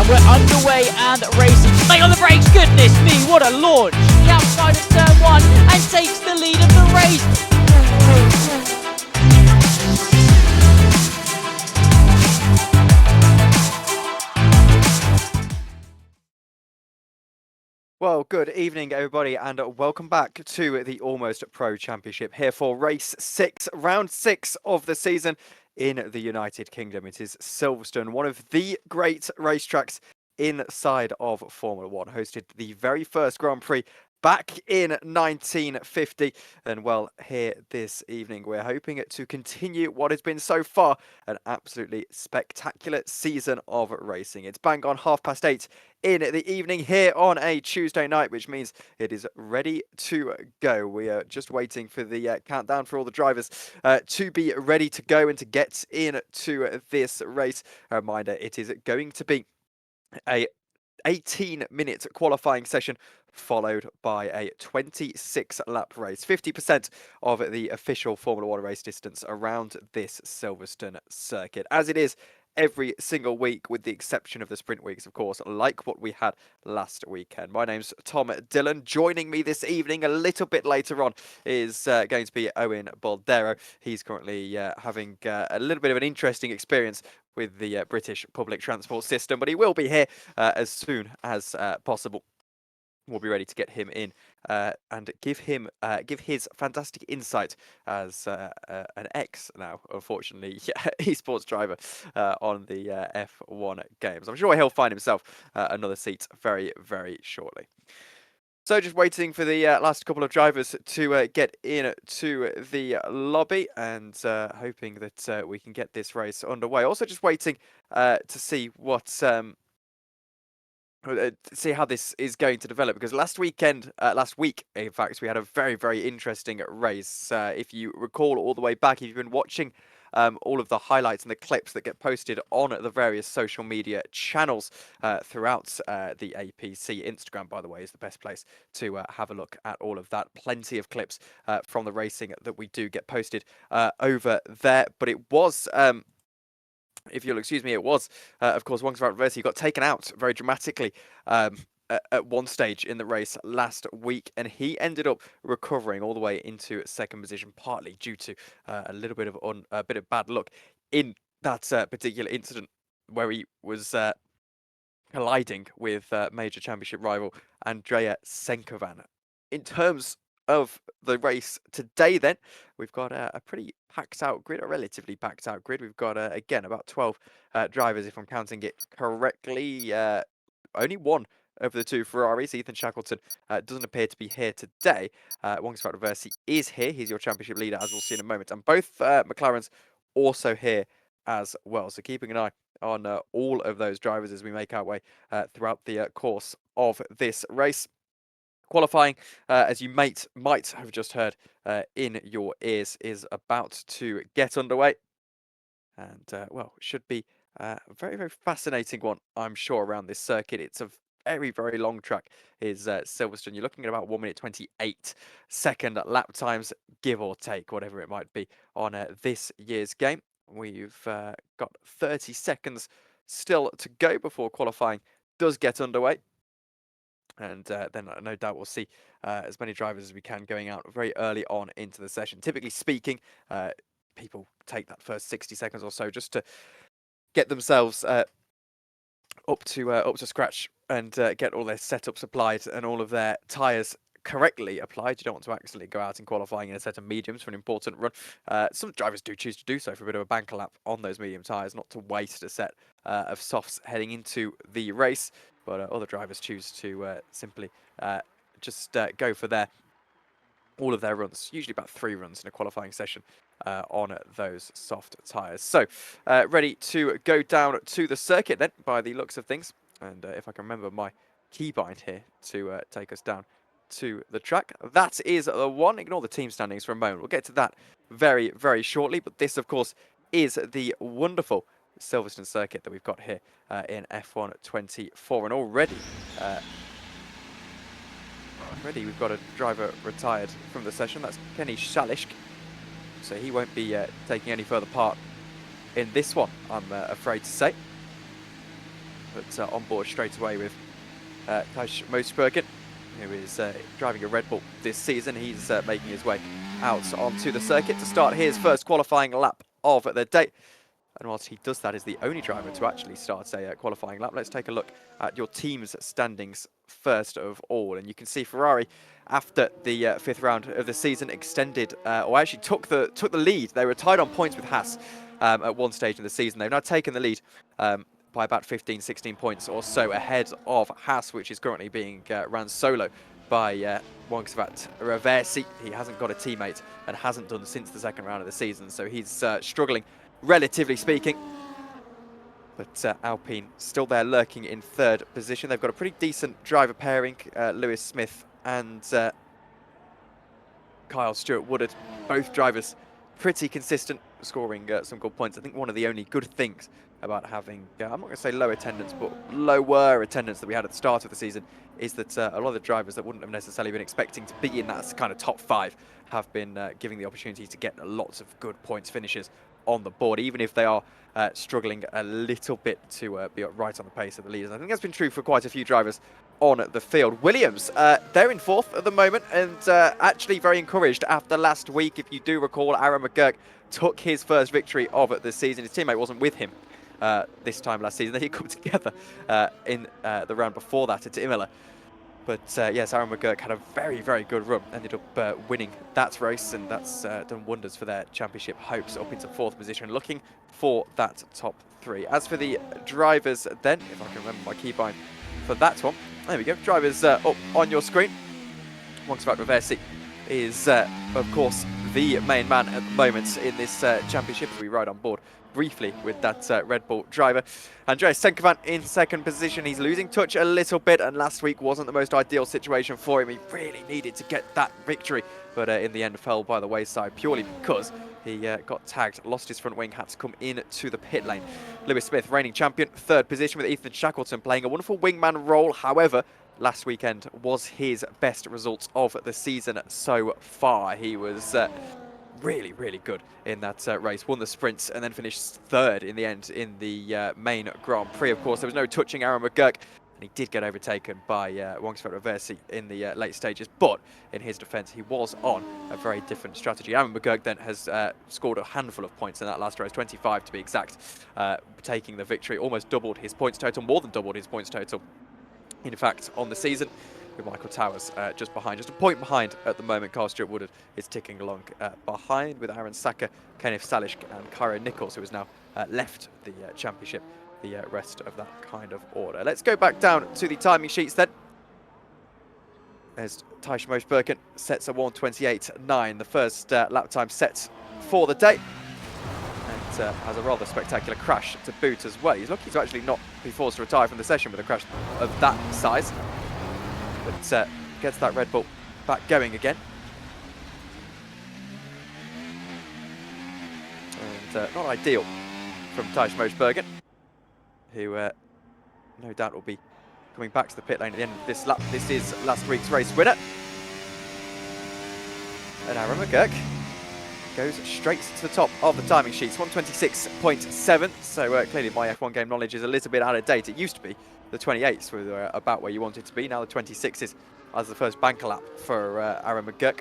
and we're underway and racing. Stay on the brakes, goodness me, what a launch! The outside of turn 1 and takes the lead of the race. Well, good evening, everybody, and welcome back to the Almost Pro Championship here for race 6, round 6 of the season in the United Kingdom. It is Silverstone, one of the great racetracks inside of Formula 1, hosted the very first Grand Prix back in 1950. And well, here this evening, we're hoping to continue what has been so far an absolutely spectacular season of racing. It's bang on 8:30 in the evening here on a Tuesday night, which means it is ready to go. We are just waiting for the countdown for all the drivers to be ready to go and to get into this race. A reminder, it is going to be a 18-minute qualifying session followed by a 26-lap race, 50% of the official Formula 1 race distance around this Silverstone circuit, as it is every single week, with the exception of the sprint weeks, of course, like what we had last weekend. My name's Tom Dillon. Joining me this evening, a little bit later on, is going to be Owen Boldero. He's currently having a little bit of an interesting experience with the British public transport system, but he will be here as soon as possible. We'll be ready to get him in and give his fantastic insight as an ex now, unfortunately, esports driver on the F1 games. I'm sure he'll find himself another seat very, very shortly. So just waiting for the last couple of drivers to get into the lobby, and hoping that we can get this race underway. Also just waiting to see what see how this is going to develop, because last week, in fact, we had a very, very interesting race. If you recall all the way back, if you've been watching all of the highlights and the clips that get posted on the various social media channels throughout the APC. Instagram, by the way, is the best place to have a look at all of that. Plenty of clips from the racing that we do get posted over there. But it was... if you'll excuse me, it was, of course, Wong's Reversi got taken out very dramatically at one stage in the race last week, and he ended up recovering all the way into second position, partly due to a little bit of bad luck in that particular incident where he was colliding with major championship rival Andrea Senkovan. In terms of the race today, then, we've got a pretty packed out grid, a relatively packed out grid. We've got, again, about 12 drivers, if I'm counting it correctly. Only one of the two Ferraris, Ethan Shackleton, doesn't appear to be here today. Wong's Reversi is here. He's your championship leader, as we'll see in a moment. And both McLarens also here as well. So keeping an eye on all of those drivers as we make our way throughout the course of this race. Qualifying, as you might have just heard in your ears, is about to get underway. And, well, should be a very, very fascinating one, I'm sure, around this circuit. It's a very, very long track, is Silverstone. You're looking at about 1 minute 28 second lap times, give or take, whatever it might be, on this year's game. We've got 30 seconds still to go before qualifying does get underway. And then no doubt we'll see as many drivers as we can going out very early on into the session. Typically speaking, people take that first 60 seconds or so just to get themselves up to scratch and get all their setups applied and all of their tyres correctly applied. You don't want to accidentally go out in qualifying in a set of mediums for an important run. Some drivers do choose to do so for a bit of a banker lap on those medium tyres, not to waste a set of softs heading into the race. But other drivers choose to simply just go for all of their runs, usually about 3 runs in a qualifying session on those soft tyres. So ready to go down to the circuit then, by the looks of things. And if I can remember my keybind here to take us down to the track. That is the one. Ignore the team standings for a moment. We'll get to that very, very shortly. But this, of course, is the wonderful Silverstone circuit that we've got here in F1 24. And already we've got a driver retired from the session. That's Kenny Shalish. So he won't be taking any further part in this one, I'm afraid to say. But on board straight away with Thijs Moosbergen, who is driving a Red Bull this season. He's making his way out onto the circuit to start his first qualifying lap of the day. And whilst he does that, is the only driver to actually start a qualifying lap. Let's take a look at your team's standings first of all. And you can see Ferrari, after the fifth round of the season, extended, or actually took the lead. They were tied on points with Haas at one stage in the season. They've now taken the lead by about 15, 16 points or so ahead of Haas, which is currently being ran solo by Wongsvat Reversi. He hasn't got a teammate and hasn't done since the second round of the season, so he's struggling, relatively speaking. But Alpine still there lurking in third position. They've got a pretty decent driver pairing, Lewis Smith and Kyle Stewart-Woodard. Both drivers pretty consistent, scoring some good points. I think one of the only good things about having, I'm not going to say low attendance, but lower attendance that we had at the start of the season is that a lot of the drivers that wouldn't have necessarily been expecting to be in that kind of top 5 have been giving the opportunity to get lots of good points finishes on the board, even if they are struggling a little bit to be right on the pace of the leaders. I think that's been true for quite a few drivers on the field. Williams, they're in fourth at the moment, and actually very encouraged after last week. If you do recall, Aaron McGurk took his first victory of the season. His teammate wasn't with him this time last season. They had come together in the round before that at Imola. But yes, Aaron McGurk had a very, very good run. Ended up winning that race, and that's done wonders for their championship hopes, up into fourth position, looking for that top 3. As for the drivers then, if I can remember my keybind for that one, there we go. Drivers up on your screen. Wongsvat Reversi is, of course, the main man at the moment in this championship, as we ride on board briefly with that Red Bull driver. Andreas Senkovan in second position. He's losing touch a little bit, and last week wasn't the most ideal situation for him. He really needed to get that victory, but in the end fell by the wayside purely because he got tagged, lost his front wing, had to come into the pit lane. Lewis Smith, reigning champion, third position with Ethan Shackleton playing a wonderful wingman role. However, last weekend was his best results of the season so far. He was really, really good in that race. Won the sprints and then finished third in the end in the main Grand Prix. Of course, there was no touching Aaron McGurk, and he did get overtaken by Wongsvat Reversi in the late stages. But in his defence, he was on a very different strategy. Aaron McGurk then has scored a handful of points in that last race, 25 to be exact, taking the victory. Almost doubled his points total, more than doubled his points total, in fact, on the season, with Michael Towers just behind, just a point behind at the moment. Carl Stewart-Woodard is ticking along behind, with Aaron Saka, Kenneth Salish and Cairo Nichols, who has now left the championship, the rest of that kind of order. Let's go back down to the timing sheets then, as Thijs Moosbergen sets a 1:28.9, the first lap time set for the day. Has a rather spectacular crash to boot as well. He's lucky to actually not be forced to retire from the session with a crash of that size. But gets that Red Bull back going again. And not ideal from Thijs Moosbergen, who no doubt will be coming back to the pit lane at the end of this lap. This is last week's race winner. And Aaron McGurk goes straight to the top of the timing sheets, 1:26.7. So clearly my F1 game knowledge is a little bit out of date. It used to be the 28s were about where you want it to be. Now the 26s as the first banker lap for Aaron McGurk.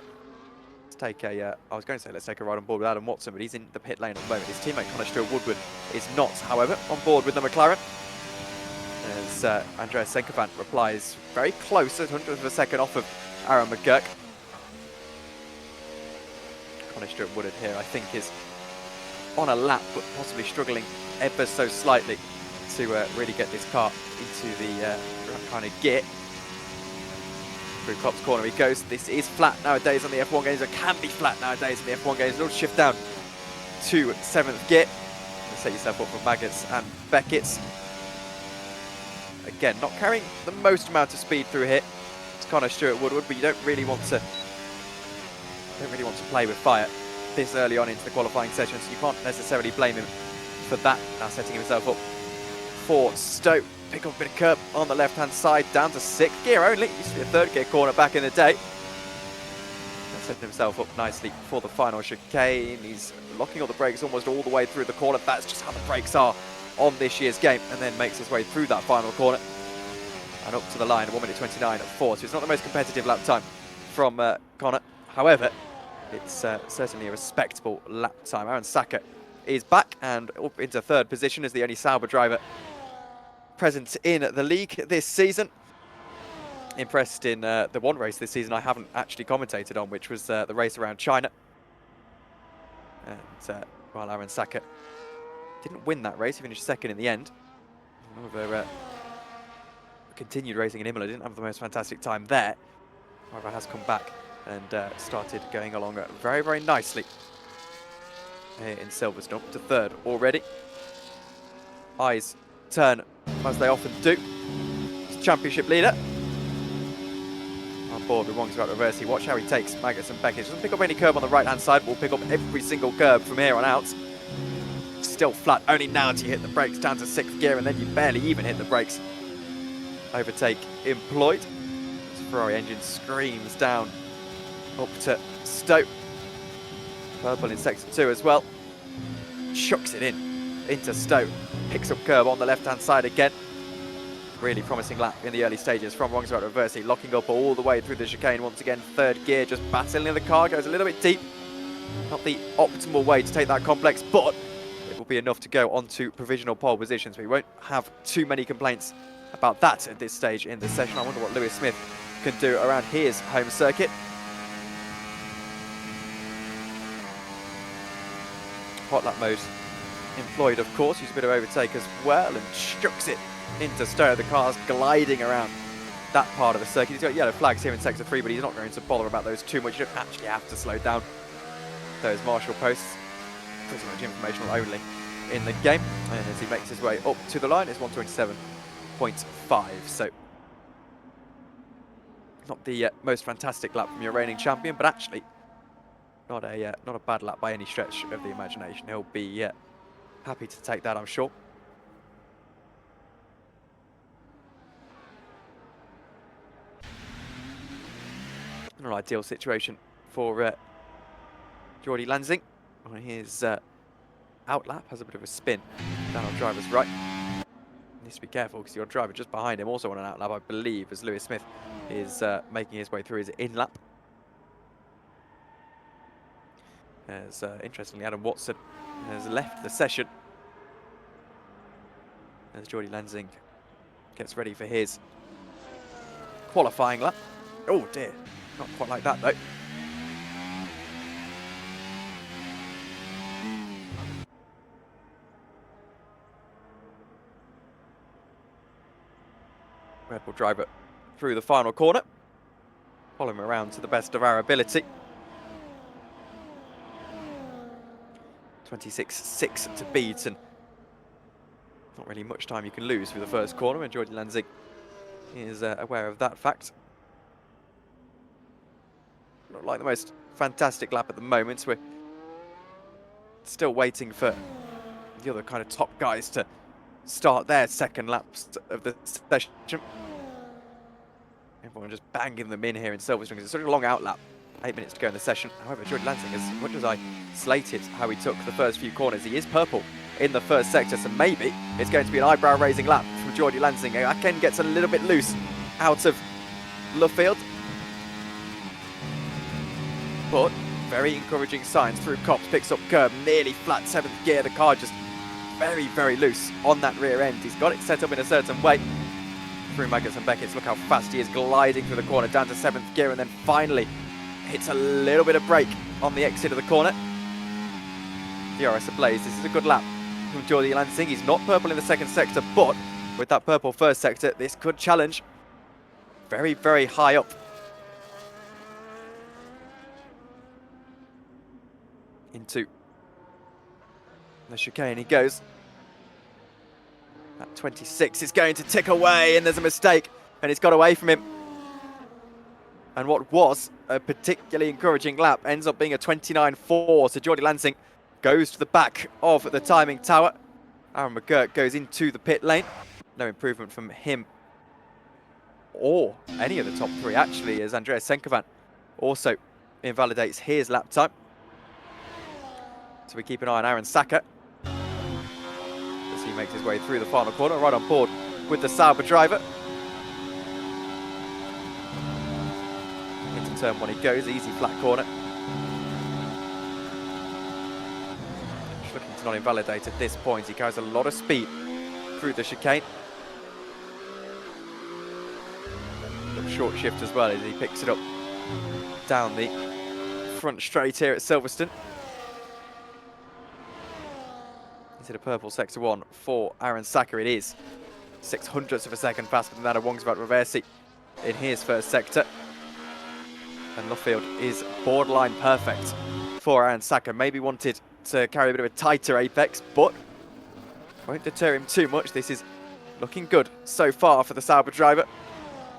Let's take a, I was going to say let's take a ride on board with Adam Watson, but he's in the pit lane at the moment. His teammate Connor Stewart-Woodward is not, however, on board with the McLaren. As Andreas Senkovan replies very close, at 100th of a second off of Aaron McGurk. Stewart-Woodard here, I think, is on a lap, but possibly struggling ever so slightly to really get this car into the right kind of gear. Through Klopp's corner he goes. This is flat nowadays on the F1 games. It can be flat nowadays on the F1 games. It'll shift down to 7th gear. Set yourself up for Maggots and Beckett's. Again, not carrying the most amount of speed through here. It's Connor Stewart-Woodward, but you don't really want to play with fire this early on into the qualifying session, so you can't necessarily blame him for that. Now setting himself up for Stowe. Pick up a bit of curb on the left-hand side, down to 6th gear only. Used to be a 3rd gear corner back in the day. And setting himself up nicely for the final chicane. He's locking up the brakes almost all the way through the corner. That's just how the brakes are on this year's game, and then makes his way through that final corner and up to the line, 1 minute 29.4. So it's not the most competitive lap time from Connor. However, it's certainly a respectable lap time. Aaron Saka is back and up into third position as the only Sauber driver present in the league this season. Impressed in the one race this season I haven't actually commentated on, which was the race around China. And while Aaron Saka didn't win that race, he finished second in the end. However, continued racing in Imola, didn't have the most fantastic time there. However, has come back and started going along very, very nicely here in Silverstone, to third already. Eyes turn, as they often do. It's championship leader. On board with Wong's about reverse. Watch how he takes Maggotts and Beckett. Doesn't pick up any curb on the right-hand side, but will pick up every single curb from here on out. Still flat, only now do you hit the brakes, down to 6th gear, and then you barely even hit the brakes. Overtake employed. This Ferrari engine screams down up to Stowe. Purple in sector 2 as well. Chucks it into Stowe. Picks up curb on the left-hand side again. Really promising lap in the early stages from Wong's about reversing, locking up all the way through the chicane. Once again, 3rd gear, just battling in the car, goes a little bit deep. Not the optimal way to take that complex, but it will be enough to go onto provisional pole positions. We won't have too many complaints about that at this stage in the session. I wonder what Lewis Smith can do around his home circuit. Hot lap mode employed, of course. Used a bit of overtake as well and chucks it into Stowe. The car's gliding around that part of the circuit. He's got yellow flags here in sector 3, but he's not going to bother about those too much. You don't actually have to slow down those marshal posts. Pretty much informational only in the game. And as he makes his way up to the line, it's 127.5. So not the most fantastic lap from your reigning champion, but actually not a bad lap by any stretch of the imagination. He'll be happy to take that, I'm sure. An ideal situation for Jordi Lansing on his out lap. Has a bit of a spin down on driver's right. Needs to be careful because your driver just behind him also on an out lap, I believe, as Lewis Smith is making his way through his in lap. As interestingly, Adam Watson has left the session as Jordi Lansing gets ready for his qualifying lap. Oh dear, not quite like that though. Red Bull driver through the final corner. Follow him around to the best of our ability. 26.6 to beat, and not really much time you can lose through the first corner, and Jordi Lansing is aware of that fact. Not like the most fantastic lap at the moment. We're still waiting for the other kind of top guys to start their second laps of the session. Everyone just banging them in here in Silverstone. It's such a long out lap. 8 minutes to go in the session. However, Jordi Lansing, as much as I slated how he took the first few corners, he is purple in the first sector, so maybe it's going to be an eyebrow-raising lap from Jordi Lansing. Aken gets a little bit loose out of left field, but very encouraging signs through Copse. Picks up curb, nearly flat 7th gear. The car just very, very loose on that rear end. He's got it set up in a certain way. Through Maggotts and Beckett, look how fast he is gliding through the corner, down to 7th gear, and then finally hits a little bit of brake on the exit of the corner. DRS ablaze. This is a good lap from Jordi Lansing. He's not purple in the second sector, but with that purple first sector, this could challenge very, very high up into the chicane. He goes. That 26 is going to tick away, and there's a mistake, and it's got away from him. And what was a particularly encouraging lap ends up being a 29.4. So Jordi Lansing goes to the back of the timing tower. Aaron McGirt goes into the pit lane. No improvement from him or any of the top three, actually, as Andreas Senkovan also invalidates his lap time. So we keep an eye on Aaron Saka. as he makes his way through the final corner, right on board with the Sauber driver. Into turn 1 he goes, easy flat corner. Just looking to not invalidate at this point. He carries a lot of speed through the chicane. Little short shift as well as he picks it up down the front straight here at Silverstone. Into the purple sector 1 for Aaron Saka. It is 0.06 of a second faster than that of Wongsvat Reversi in his first sector. And Luffield is borderline perfect for Aaron Saka. Maybe wanted to carry a bit of a tighter apex, but won't deter him too much. This is looking good so far for the Sauber driver.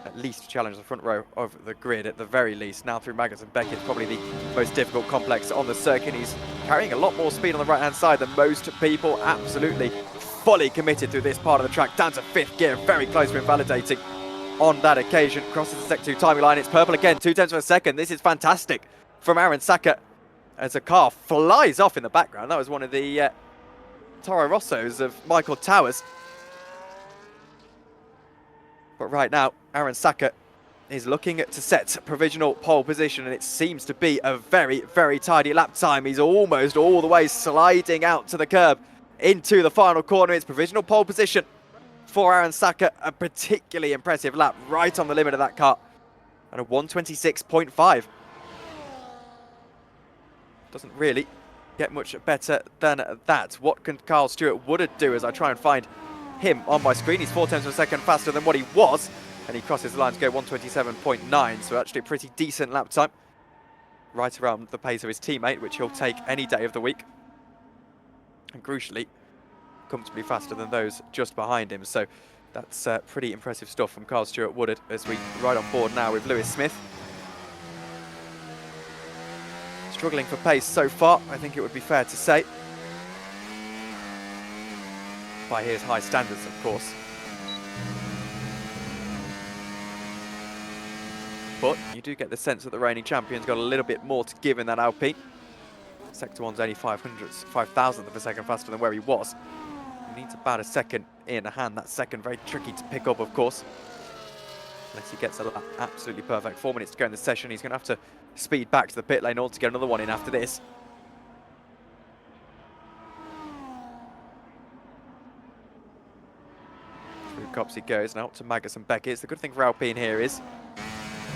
At least challenge the front row of the grid at the very least. Now through Maggotts and Beckett, probably the most difficult complex on the circuit. He's carrying a lot more speed on the right-hand side than most people. Absolutely fully committed through this part of the track. Down to 5th gear, very close to invalidating on that occasion. Crosses the sector 2 timing line. It's purple again, 0.2 of a second. This is fantastic from Aaron Saka as a car flies off in the background. That was one of the Toro Rossos of Michael Towers. But right now, Aaron Saka is looking to set provisional pole position, and it seems to be a very, very tidy lap time. He's almost all the way sliding out to the curb into the final corner. It's provisional pole position for Aaron Saka. A particularly impressive lap right on the limit of that car at a 1:26.5. Doesn't really get much better than that. What can Carl Stewart Woodard do as I try and find him on my screen? He's 0.4 of a second faster than what he was, and he crosses the line to go 1:27.9, so actually a pretty decent lap time. Right around the pace of his teammate, which he'll take any day of the week. And crucially, comfortably faster than those just behind him. So that's pretty impressive stuff from Carl Stewart Woodard as we ride on board now with Lewis Smith. Struggling for pace so far, I think it would be fair to say. By his high standards, of course. But you do get the sense that the reigning champion's got a little bit more to give in that Alpine. Sector 1's only 5,000th of a second faster than where he was. He needs about a second in hand. That second very tricky to pick up, of course. Unless he gets a lap absolutely perfect. 4 minutes to go in the session. He's going to have to speed back to the pit lane or to get another one in after this. Through Cops he goes, now up to Maggotts and Beckett. The good thing for Alpine here is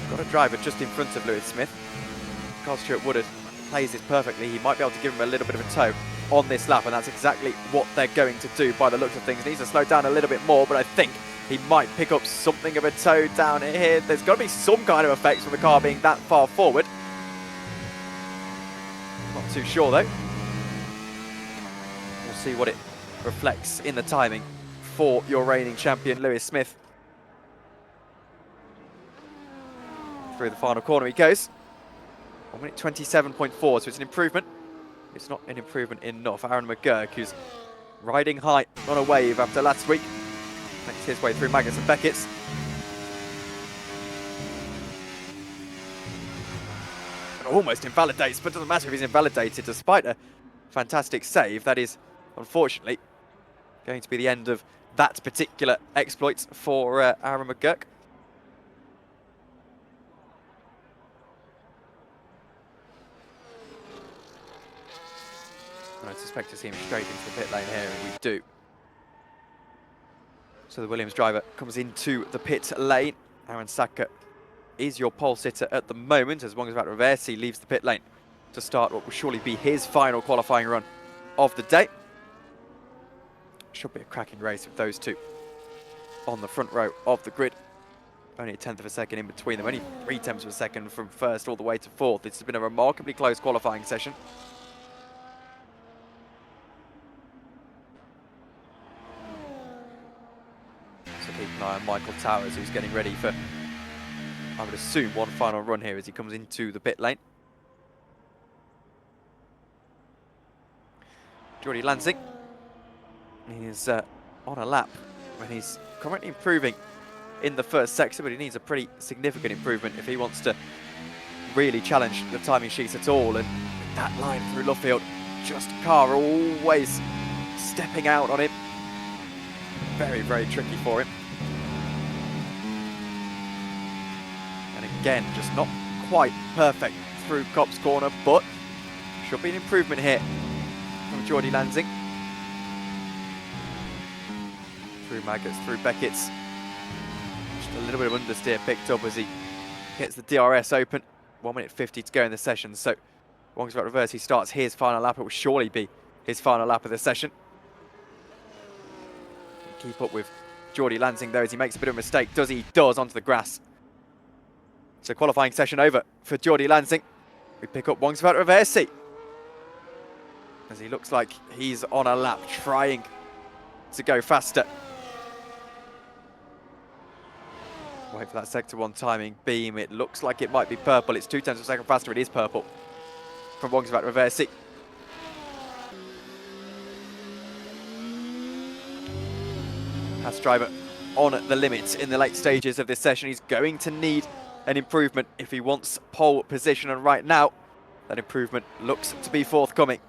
got a driver just in front of Lewis Smith. Carl Stewart Woodard plays this perfectly. He might be able to give him a little bit of a tow on this lap, and that's exactly what they're going to do by the looks of things. Needs to slow down a little bit more, but I think he might pick up something of a tow down here. There's got to be some kind of effects from the car being that far forward. Not too sure though. We'll see what it reflects in the timing for your reigning champion, Lewis Smith. Through the final corner he goes. 1:27.4, so it's an improvement. It's not an improvement enough. Aaron McGurk, who's riding high on a wave after last week, makes his way through Maggotts and Beckett's. And almost invalidates, but doesn't matter if he's invalidated despite a fantastic save. That is, unfortunately, going to be the end of that particular exploit for Aaron McGurk. I suspect to see him straight into the pit lane here, and we do. So the Williams driver comes into the pit lane. Aaron Saka is your pole sitter at the moment, as Wongsvat Reversi leaves the pit lane to start what will surely be his final qualifying run of the day. Should be a cracking race with those two on the front row of the grid. Only a 1/10 of a second in between them, only 0.3 of a second from first all the way to fourth. This has been a remarkably close qualifying session. Keep an eye on Michael Towers, who's getting ready for, I would assume, one final run here as he comes into the pit lane. Jordi Lansing is on a lap when he's currently improving in the first sector, but he needs a pretty significant improvement if he wants to really challenge the timing sheets at all. And that line through Luffield, just car always stepping out on him. very, very tricky for him. And again, just not quite perfect through Kopp's corner, but should be an improvement here from Jordy Lansing. Through Maggots, through Beckett's. Just a little bit of understeer picked up as he gets the DRS open. 1 minute 50 to go in the session, so Wongsvat Reverse, he starts his final lap. It will surely be his final lap of the session. Keep up with Jordy Lansing though as he makes a bit of a mistake. Does he? He does, onto the grass. So qualifying session over for Jordy Lansing. We pick up Wongsvat Reverse as he looks like he's on a lap trying to go faster. Wait for that sector 1 timing beam. It looks like it might be purple. It's 0.2 of a second faster. It is purple from Wongsvat Reverse. Haas driver on the limit in the late stages of this session. He's going to need an improvement if he wants pole position, and right now that improvement looks to be forthcoming.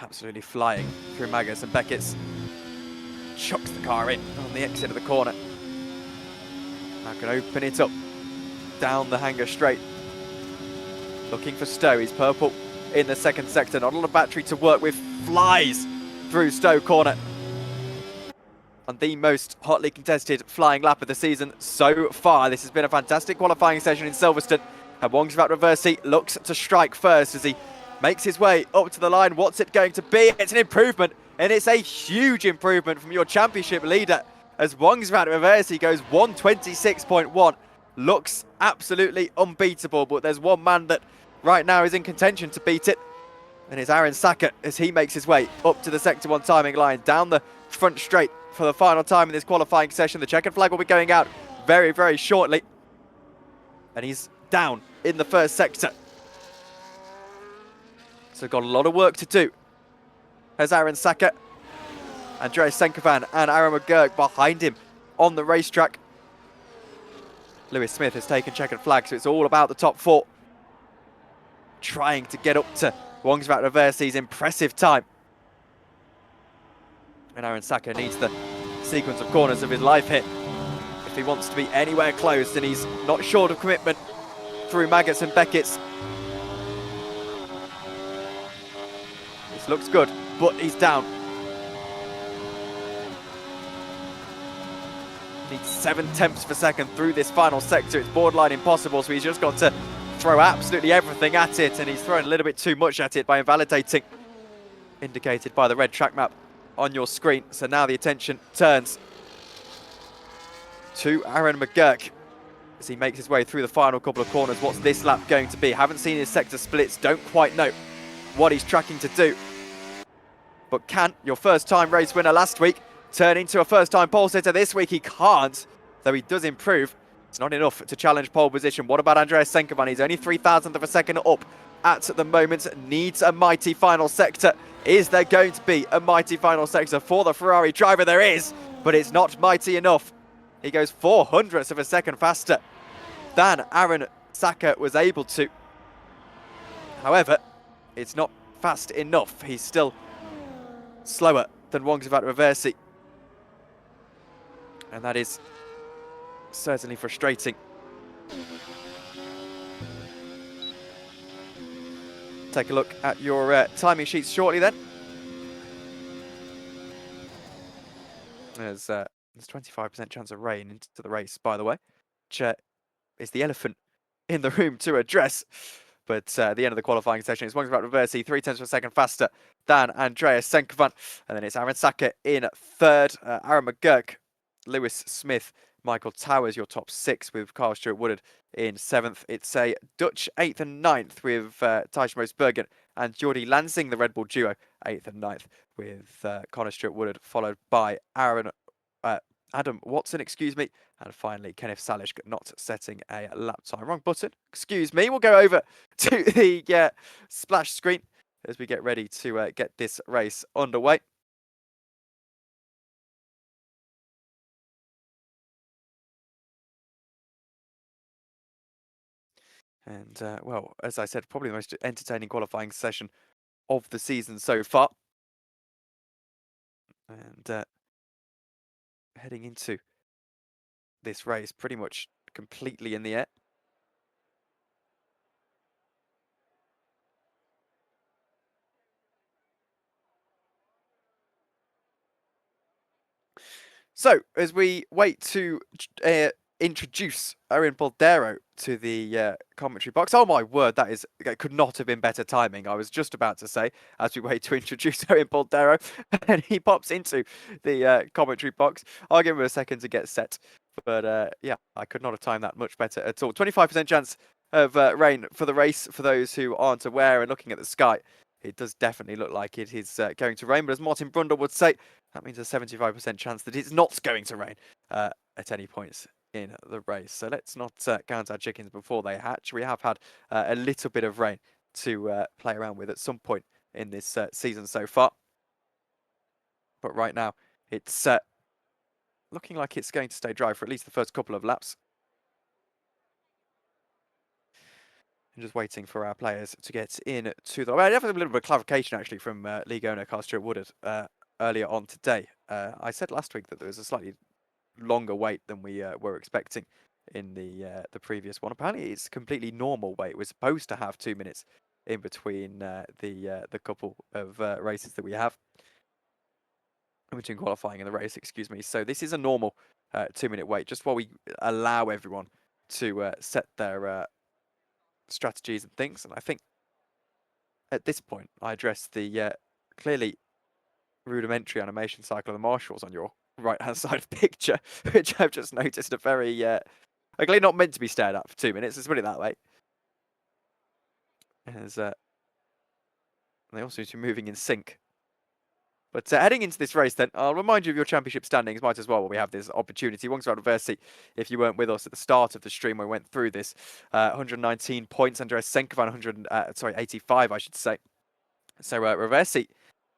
Absolutely flying through Maggots and Beckett's. Chucks the car in on the exit of the corner. Now can open it up down the hanger straight. Looking for Stowe. He's purple in the second sector. Not a lot of battery to work with. Flies through Stowe corner. And the most hotly contested flying lap of the season so far. This has been a fantastic qualifying session in Silverstone. And Wongsvat Reverse looks to strike first as he makes his way up to the line. What's it going to be? It's an improvement, and it's a huge improvement from your championship leader as Wongsvat Reverse goes 126.1. Looks absolutely unbeatable, but there's one man that right now is in contention to beat it, and it's Aaron Sackett as he makes his way up to the sector 1 timing line, down the front straight for the final time in this qualifying session. The checkered flag will be going out very, very shortly, and he's down in the first sector. So got a lot of work to do. There's Aaron Sackett, Andreas Senkovan and Aaron McGurk behind him on the racetrack. Lewis Smith has taken checkered flag, so it's all about the top 4. Trying to get up to Wongsvat Reverse's impressive time. And Aaron Sackett needs the sequence of corners of his life here if he wants to be anywhere close, and he's not short of commitment through Maggots and Beckett's. This looks good, but he's down. Needs 0.7 of a second through this final sector. It's borderline impossible, so he's just got to throw absolutely everything at it, and he's thrown a little bit too much at it by invalidating, indicated by the red track map on your screen. So now the attention turns to Aaron McGurk as he makes his way through the final couple of corners. What's this lap going to be? Haven't seen his sector splits, don't quite know what he's tracking to do. But can your first time race winner last week turn into a first time pole sitter this week? He can't, though he does improve. It's not enough to challenge pole position. What about Andreas Senkovan? He's only 0.003 of a second up at the moment. Needs a mighty final sector. Is there going to be a mighty final sector for the Ferrari driver? There is, but it's not mighty enough. He goes 0.04 of a second faster than Aaron Sackett was able to. However, it's not fast enough. He's still slower than Wongsvat Reverse. And that is certainly frustrating. Take a look at your timing sheets shortly then. There's 25% chance of rain into the race, by the way, which is the elephant in the room to address. But at the end of the qualifying session, it's Wongsvat Reverse 0.3 of a second faster than Andreas Senkovan. And then it's Aaron Sackett in third, Aaron McGurk, Lewis Smith, Michael Towers, your top 6, with Carl Stewart Woodard in 7th. It's a Dutch 8th and 9th with Thijs Moosbergen and Jordy Lansing, the Red Bull duo, 8th and 9th, with Connor Stewart Woodard, followed by Adam Watson, and finally Kenneth Salish not setting a lap time. Wrong button, excuse me. We'll go over to the splash screen as we get ready to get this race underway. And, well, as I said, probably the most entertaining qualifying session of the season so far. And heading into this race pretty much completely in the air. So, as we wait to introduce Owen Boldero to the commentary box. Oh my word, that could not have been better timing. I was just about to say, as we wait to introduce Owen Boldero, and he pops into the commentary box. I'll give him a second to get set. But yeah, I could not have timed that much better at all. 25% chance of rain for the race, for those who aren't aware and looking at the sky. It does definitely look like it is going to rain, but as Martin Brundle would say, that means a 75% chance that it's not going to rain at any points in the race. So let's not count our chickens before they hatch. We have had a little bit of rain to play around with at some point in this season so far. But right now, it's looking like it's going to stay dry for at least the first couple of laps. I'm just waiting for our players to get in to the... Well, I have a little bit of clarification, actually, from league owner Carl Stewart-Woodard earlier on today. I said last week that there was a slightly longer wait than we were expecting in the previous one. Apparently, it's completely normal wait. We're supposed to have 2 minutes in between the couple of races that we have. In between qualifying and the race, excuse me. So this is a normal 2-minute wait, just while we allow everyone to set their strategies and things. And I think at this point, I address the clearly rudimentary animation cycle of the marshals on your right-hand side of the picture, which I've just noticed are very, clearly not meant to be stared at for 2 minutes. Let's put it that way. As they all seem to be moving in sync. But heading into this race, then, I'll remind you of your championship standings. Might as well, while we have this opportunity. Alongside Reversi, if you weren't with us at the start of the stream, we went through this. 119 points. Andreas Senkovan, 85, I should say. So Reversi,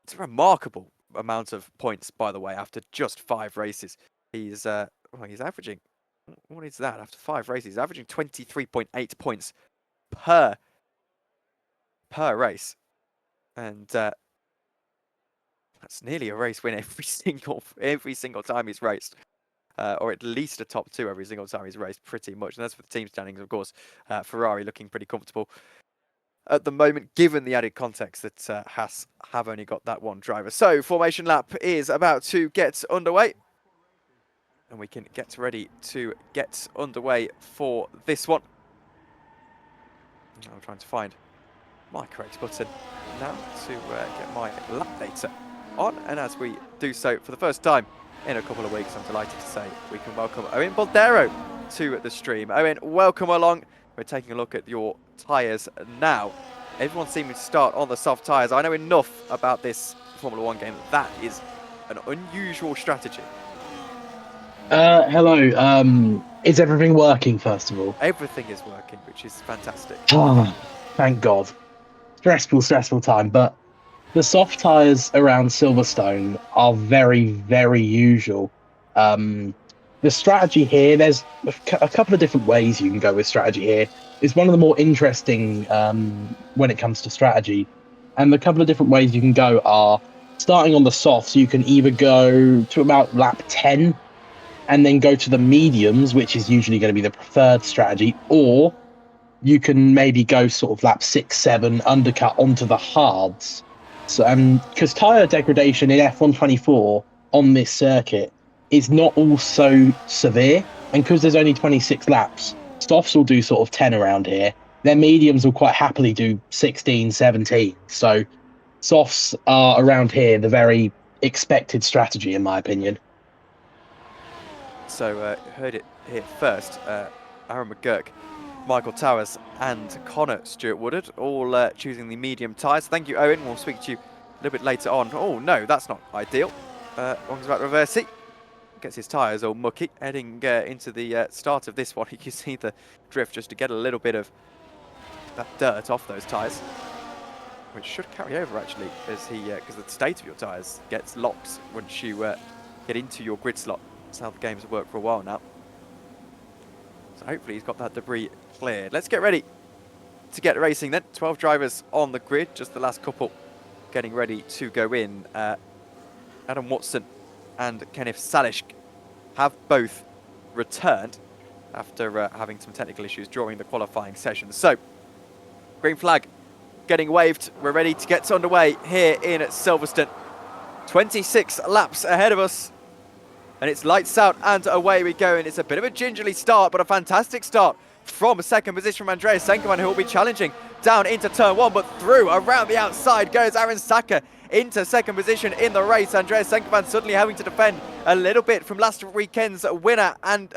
it's a remarkable amount of points, by the way, after just 5 races. He's he's averaging, what is that? After 5 races, he's averaging 23.8 points per race. And that's nearly a race win every single time he's raced. Or at least a top 2 every single time he's raced, pretty much. And that's for the team standings, of course. Ferrari looking pretty comfortable at the moment, given the added context that Haas have only got that one driver. So, formation lap is about to get underway. And we can get ready to get underway for this one. I'm trying to find my correct button now to get my lap data on. And as we do so for the first time in a couple of weeks, I'm delighted to say we can welcome Owen Boldero to the stream. Owen, welcome along. We're taking a look at your tyres now. Everyone seeming to start on the soft tyres. I know enough about this Formula 1 game that is an unusual strategy. Hello. Is everything working, first of all? Everything is working, which is fantastic. Oh, thank God. Stressful time. But the soft tyres around Silverstone are very, very usual. The strategy here, there's a couple of different ways you can go with strategy here. It's one of the more interesting when it comes to strategy. And the couple of different ways you can go are starting on the softs, you can either go to about lap 10 and then go to the mediums, which is usually going to be the preferred strategy, or you can maybe go sort of lap 6, 7, undercut onto the hards. So, because tyre degradation in F1 24 on this circuit is not all so severe, and because there's only 26 laps, softs will do sort of 10 around here. Their mediums will quite happily do 16, 17. So softs are around here the very expected strategy, in my opinion. So heard it here first. Aaron McGurk, Michael Towers and Connor Stewart-Woodard all choosing the medium tyres. Thank you, Owen. We'll speak to you a little bit later on. Oh, no, that's not ideal. One's about Reversi. Gets his tyres all mucky. Heading into the start of this one, you can see the drift just to get a little bit of that dirt off those tyres, which should carry over, actually, as because the state of your tyres gets locked once you get into your grid slot. That's how the games have worked for a while now. So hopefully he's got that debris cleared. Let's get ready to get racing then. 12 drivers on the grid, just the last couple getting ready to go in. Adam Watson and Kenneth Salish have both returned after having some technical issues during the qualifying session. So, green flag getting waved. We're ready to get underway here in Silverstone. 26 laps ahead of us. And it's lights out and away we go. And it's a bit of a gingerly start, but a fantastic start from second position from Andreas Senkovan, who will be challenging down into turn one, but through around the outside goes Aaron Saka into second position in the race. Andreas Senkovan suddenly having to defend a little bit from last weekend's winner, and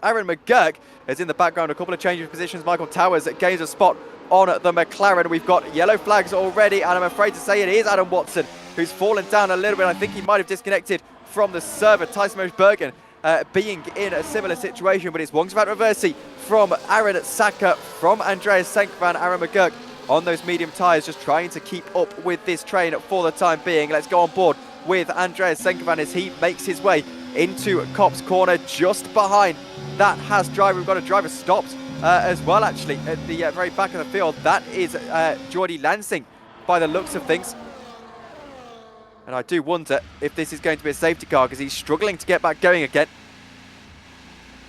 Aaron McGurk is in the background. A couple of changes of positions. Michael Towers gains a spot on the McLaren. We've got yellow flags already, and I'm afraid to say it is Adam Watson who's fallen down a little bit. I think he might have disconnected from the server. Tyson Bergen being in a similar situation, but it's Wongsvat Reversi from Aaron Saka, from Andreas Senkovan. Aaron McGurk on those medium tyres, just trying to keep up with this train for the time being. Let's go on board with Andreas Senkovan as he makes his way into Copse Corner. Just behind that Haas driver, we've got a driver stopped as well, actually, at the very back of the field. That is Jordy Lansing by the looks of things. And I do wonder if this is going to be a safety car, because he's struggling to get back going again.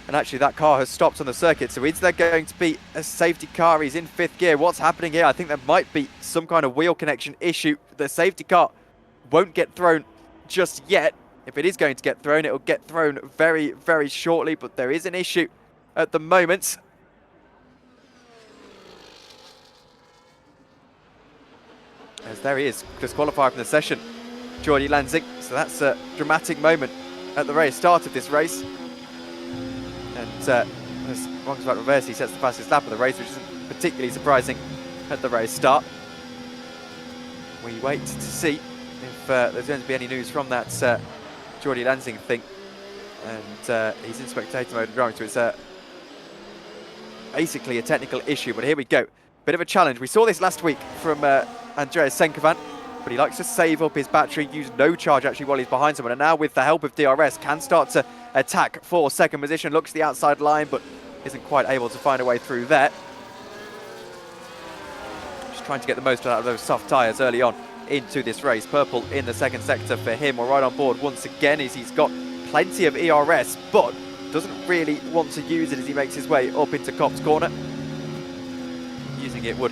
And actually that car has stopped on the circuit, so is there going to be a safety car? He's in fifth gear. What's happening here? I think there might be some kind of wheel connection issue. The safety car won't get thrown just yet. If it is going to get thrown, it will get thrown very, very shortly, but there is an issue at the moment. As there he is, disqualified from the session, Jordy Lansing. So that's a dramatic moment at the very start of this race. And as Wongsvat Reversi sets the fastest lap of the race, which isn't particularly surprising at the very start. We wait to see if there's going to be any news from that Jordy Lansing thing. And he's in spectator mode driving, so it's basically a technical issue. But here we go. Bit of a challenge. We saw this last week from Andreas Senkovan, but he likes to save up his battery, use no charge actually while he's behind someone, and now with the help of DRS can start to attack for second position. Looks the outside line, but isn't quite able to find a way through there. Just trying to get the most out of those soft tyres early on into this race. Purple in the second sector for him. We're right on board once again as he's got plenty of ERS, but doesn't really want to use it as he makes his way up into Copse Corner. Using it would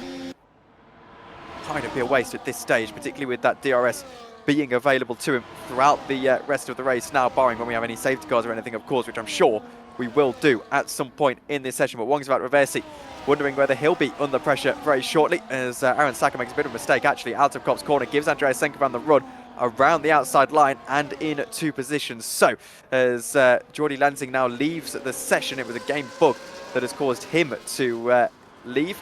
kind of be a waste at this stage, particularly with that DRS being available to him throughout the rest of the race now, barring when we have any safety cars or anything, of course, which I'm sure we will do at some point in this session. But Wongsvat Reversi wondering whether he'll be under pressure very shortly, as Aaron Saka makes a bit of a mistake actually out of Copse Corner, gives Andreas Senkovan the run around the outside line and in two positions. So as Jordy Lansing now leaves the session, it was a game bug that has caused him to leave.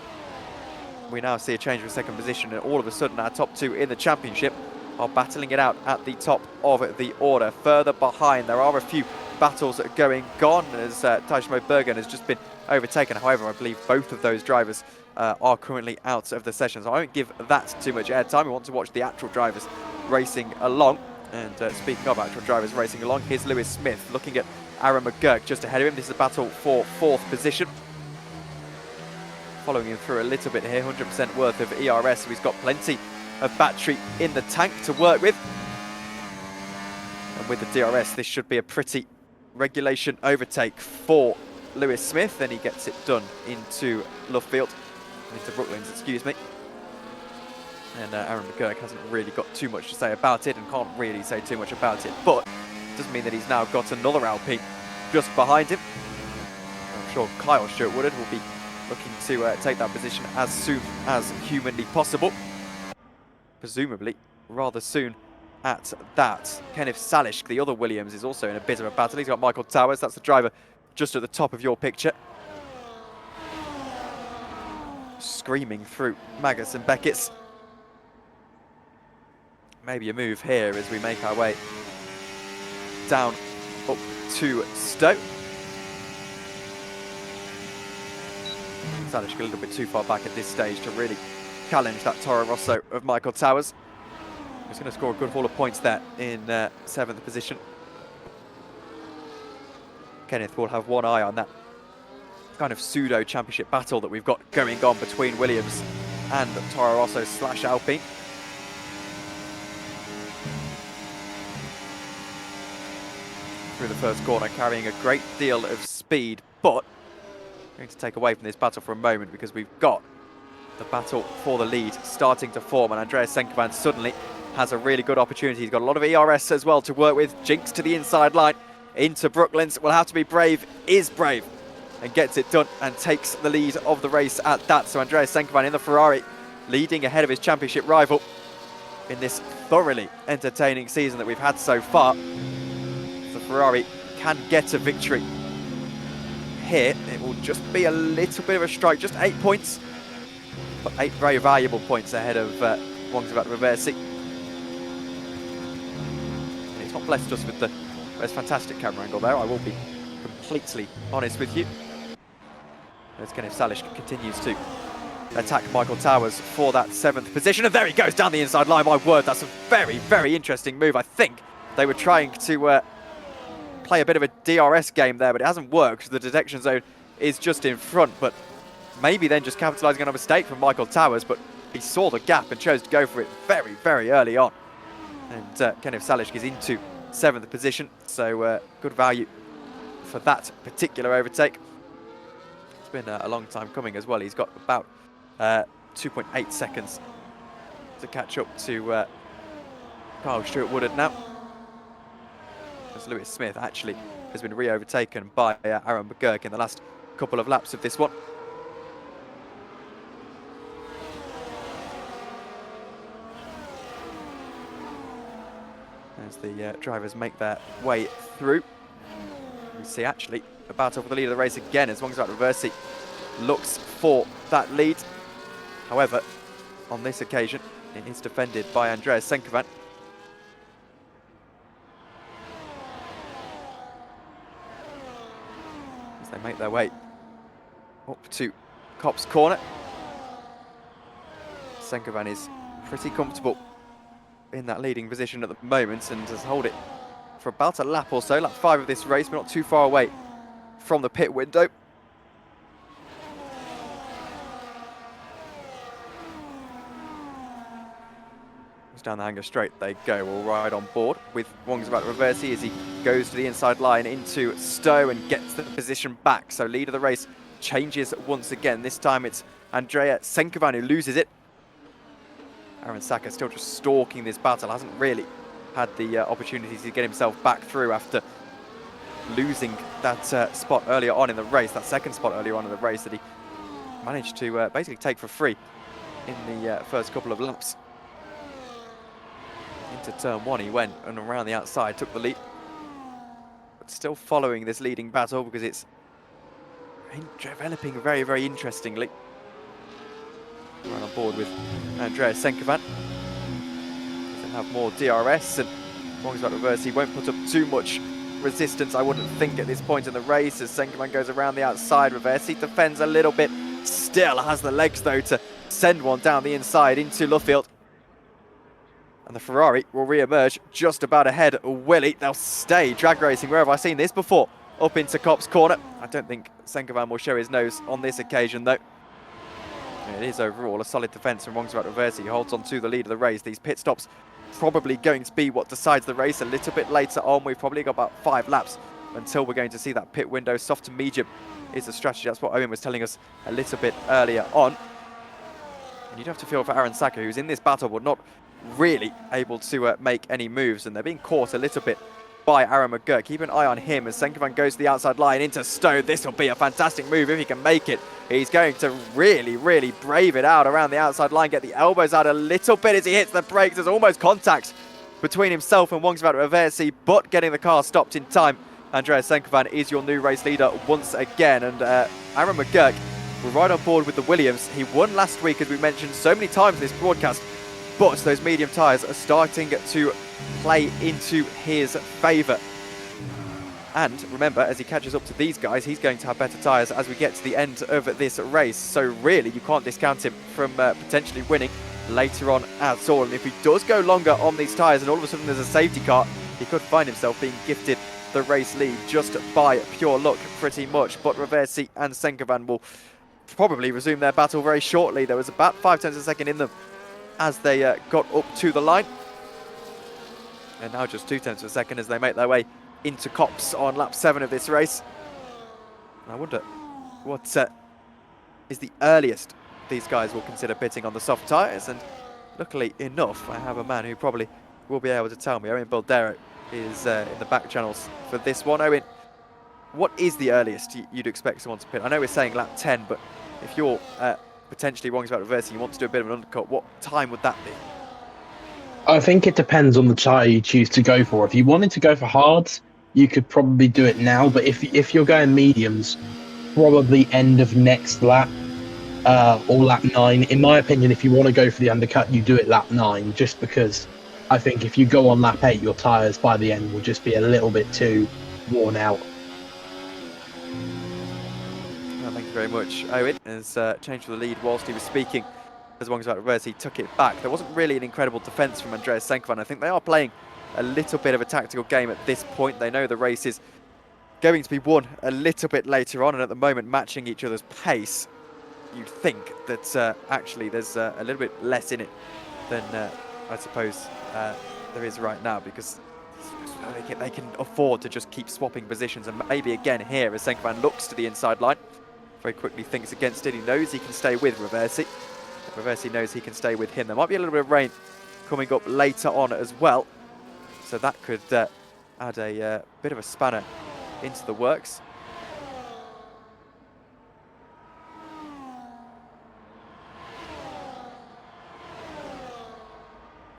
We now see a change of second position, and all of a sudden our top two in the championship are battling it out at the top of the order. Further behind, there are a few battles going on as Tyson Bergen has just been overtaken. However, I believe both of those drivers are currently out of the session, so I won't give that too much airtime. We want to watch the actual drivers racing along. And speaking of actual drivers racing along, here's Lewis Smith looking at Aaron McGurk just ahead of him. This is a battle for fourth position. Following him through a little bit here, 100% worth of ERS, so he's got plenty of battery in the tank to work with. And with the DRS, this should be a pretty regulation overtake for Lewis Smith, and he gets it done into Lovefield, into Brooklands, excuse me. And Aaron McGurk hasn't really got too much to say about it, and can't really say too much about it, but it doesn't mean that he's now got another Alpine just behind him. I'm sure Kyle Stewart-Woodard will be looking to take that position as soon as humanly possible. Presumably rather soon at that. Kenneth Salish, the other Williams, is also in a bit of a battle. He's got Michael Towers, that's the driver just at the top of your picture. Screaming through Maggotts and Beckett's. Maybe a move here as we make our way down up to Stowe. Salish a little bit too far back at this stage to really challenge that Toro Rosso of Michael Towers. He's going to score a good haul of points there in 7th position. Kenneth will have one eye on that kind of pseudo championship battle that we've got going on between Williams and Toro Rosso / Alpine. Through the first corner, carrying a great deal of speed, but going to take away from this battle for a moment because we've got the battle for the lead starting to form, and Andreas Senkovan suddenly has a really good opportunity. He's got a lot of ERS as well to work with. Jinx to the inside line into Brooklands. Will have to be brave, is brave, and gets it done and takes the lead of the race at that. So Andreas Senkovan in the Ferrari, leading ahead of his championship rival in this thoroughly entertaining season that we've had so far. The Ferrari can get a victory here. It will just be a little bit of a strike, just 8 points, but 8 very valuable points ahead of Wongsavat Reversi. It's not blessed us with the most fantastic camera angle there, I will be completely honest with you. As Kenneth Salish continues to attack Michael Towers for that 7th position, and there he goes down the inside line. My word, that's a very, very interesting move. I think they were trying to play a bit of a DRS game there, but it hasn't worked. The detection zone is just in front, but maybe then just capitalising on a mistake from Michael Towers, but he saw the gap and chose to go for it very, very early on. And Kenneth Salish is into 7th position, so good value for that particular overtake. It's been a long time coming as well. He's got about 2.8 seconds to catch up to Kyle Stewart-Woodard now. As Lewis Smith actually has been re-overtaken by Aaron McGurk in the last couple of laps of this one. As the drivers make their way through, we see actually a battle for the lead of the race again as Wongsavat Reversi looks for that lead. However, on this occasion, it is defended by Andreas Senkovan. As they make their way up to Copse Corner. Senkovan is pretty comfortable in that leading position at the moment and has held it for about a lap or so, lap 5 of this race, but not too far away from the pit window. Down the hanger straight they go, all right on board with Wongsavat Reversi as he goes to the inside line into Stowe and gets the position back. So lead of the race changes once again. This time it's Andrea Senkovan who loses it. Aaron Saka still just stalking this battle, hasn't really had the opportunity to get himself back through after losing that spot earlier on in the race, that 2nd spot earlier on in the race that he managed to basically take for free in the first couple of laps. Into turn 1 he went and around the outside took the lead, but still following this leading battle because it's developing very, very interestingly. Right on board with Andreas Senkovan. Doesn't have more DRS, and Wongsavat Reversi won't put up too much resistance, I wouldn't think, at this point in the race as Senkovan goes around the outside. Reversi defends a little bit, still has the legs though to send one down the inside into Luffield. And the Ferrari will re-emerge just about ahead of Willie. They'll stay drag racing. Where have I seen this before? Up into Copse Corner. I don't think Senkovan will show his nose on this occasion though. It is overall a solid defence from Wongsavat Reversi. He holds on to the lead of the race. These pit stops probably going to be what decides the race a little bit later on. We've probably got about 5 laps until we're going to see that pit window. Soft to medium is the strategy. That's what Owen was telling us a little bit earlier on. And you'd have to feel for Aaron Saka, who's in this battle but not really able to make any moves, and they're being caught a little bit by Aaron McGurk. Keep an eye on him as Senkovan goes to the outside line into Stowe. This will be a fantastic move if he can make it. He's going to really, really brave it out around the outside line, get the elbows out a little bit as he hits the brakes. There's almost contact between himself and Wongsavat Reversi, but getting the car stopped in time. Andreas Senkovan is your new race leader once again, and Aaron McGurk, we're right on board with the Williams. He won last week, as we mentioned so many times in this broadcast, but those medium tyres are starting to play into his favour. And remember, as he catches up to these guys, he's going to have better tyres as we get to the end of this race. So really, you can't discount him from potentially winning later on at all. And if he does go longer on these tyres and all of a sudden there's a safety car, he could find himself being gifted the race lead just by pure luck, pretty much. But Reversi and Senkovan will probably resume their battle very shortly. There was about 5 tenths of a second in them as they got up to the line. And now just 2 tenths of a second as they make their way into Copse on lap 7 of this race. I wonder what is the earliest these guys will consider pitting on the soft tyres. And luckily enough, I have a man who probably will be able to tell me. Owen Boldero is in the back channels for this one. Owen, what is the earliest you'd expect someone to pit? I know we're saying lap 10, but if you're potentially wrong about reversing, you want to do a bit of an undercut, what time would that be? I think it depends on the tyre you choose to go for. If you wanted to go for hards, you could probably do it now. But if you're going mediums, probably end of next lap or lap 9. In my opinion, if you want to go for the undercut, you do it lap 9, just because I think if you go on lap 8, your tyres by the end will just be a little bit too worn out. Well, thank you very much. Owen has changed for the lead whilst he was speaking. As long as about reverse, he took it back. There wasn't really an incredible defence from Andreas Senkovan. I think they are playing a little bit of a tactical game at this point. They know the race is going to be won a little bit later on, and at the moment matching each other's pace, you'd think that actually there's a little bit less in it than I suppose there is right now, because they can afford to just keep swapping positions. And maybe again here, as Senkovan looks to the inside line, very quickly thinks against it. He knows he can stay with Reversi. Reversi knows he can stay with him. There might be a little bit of rain coming up later on as well, so that could add a bit of a spanner into the works.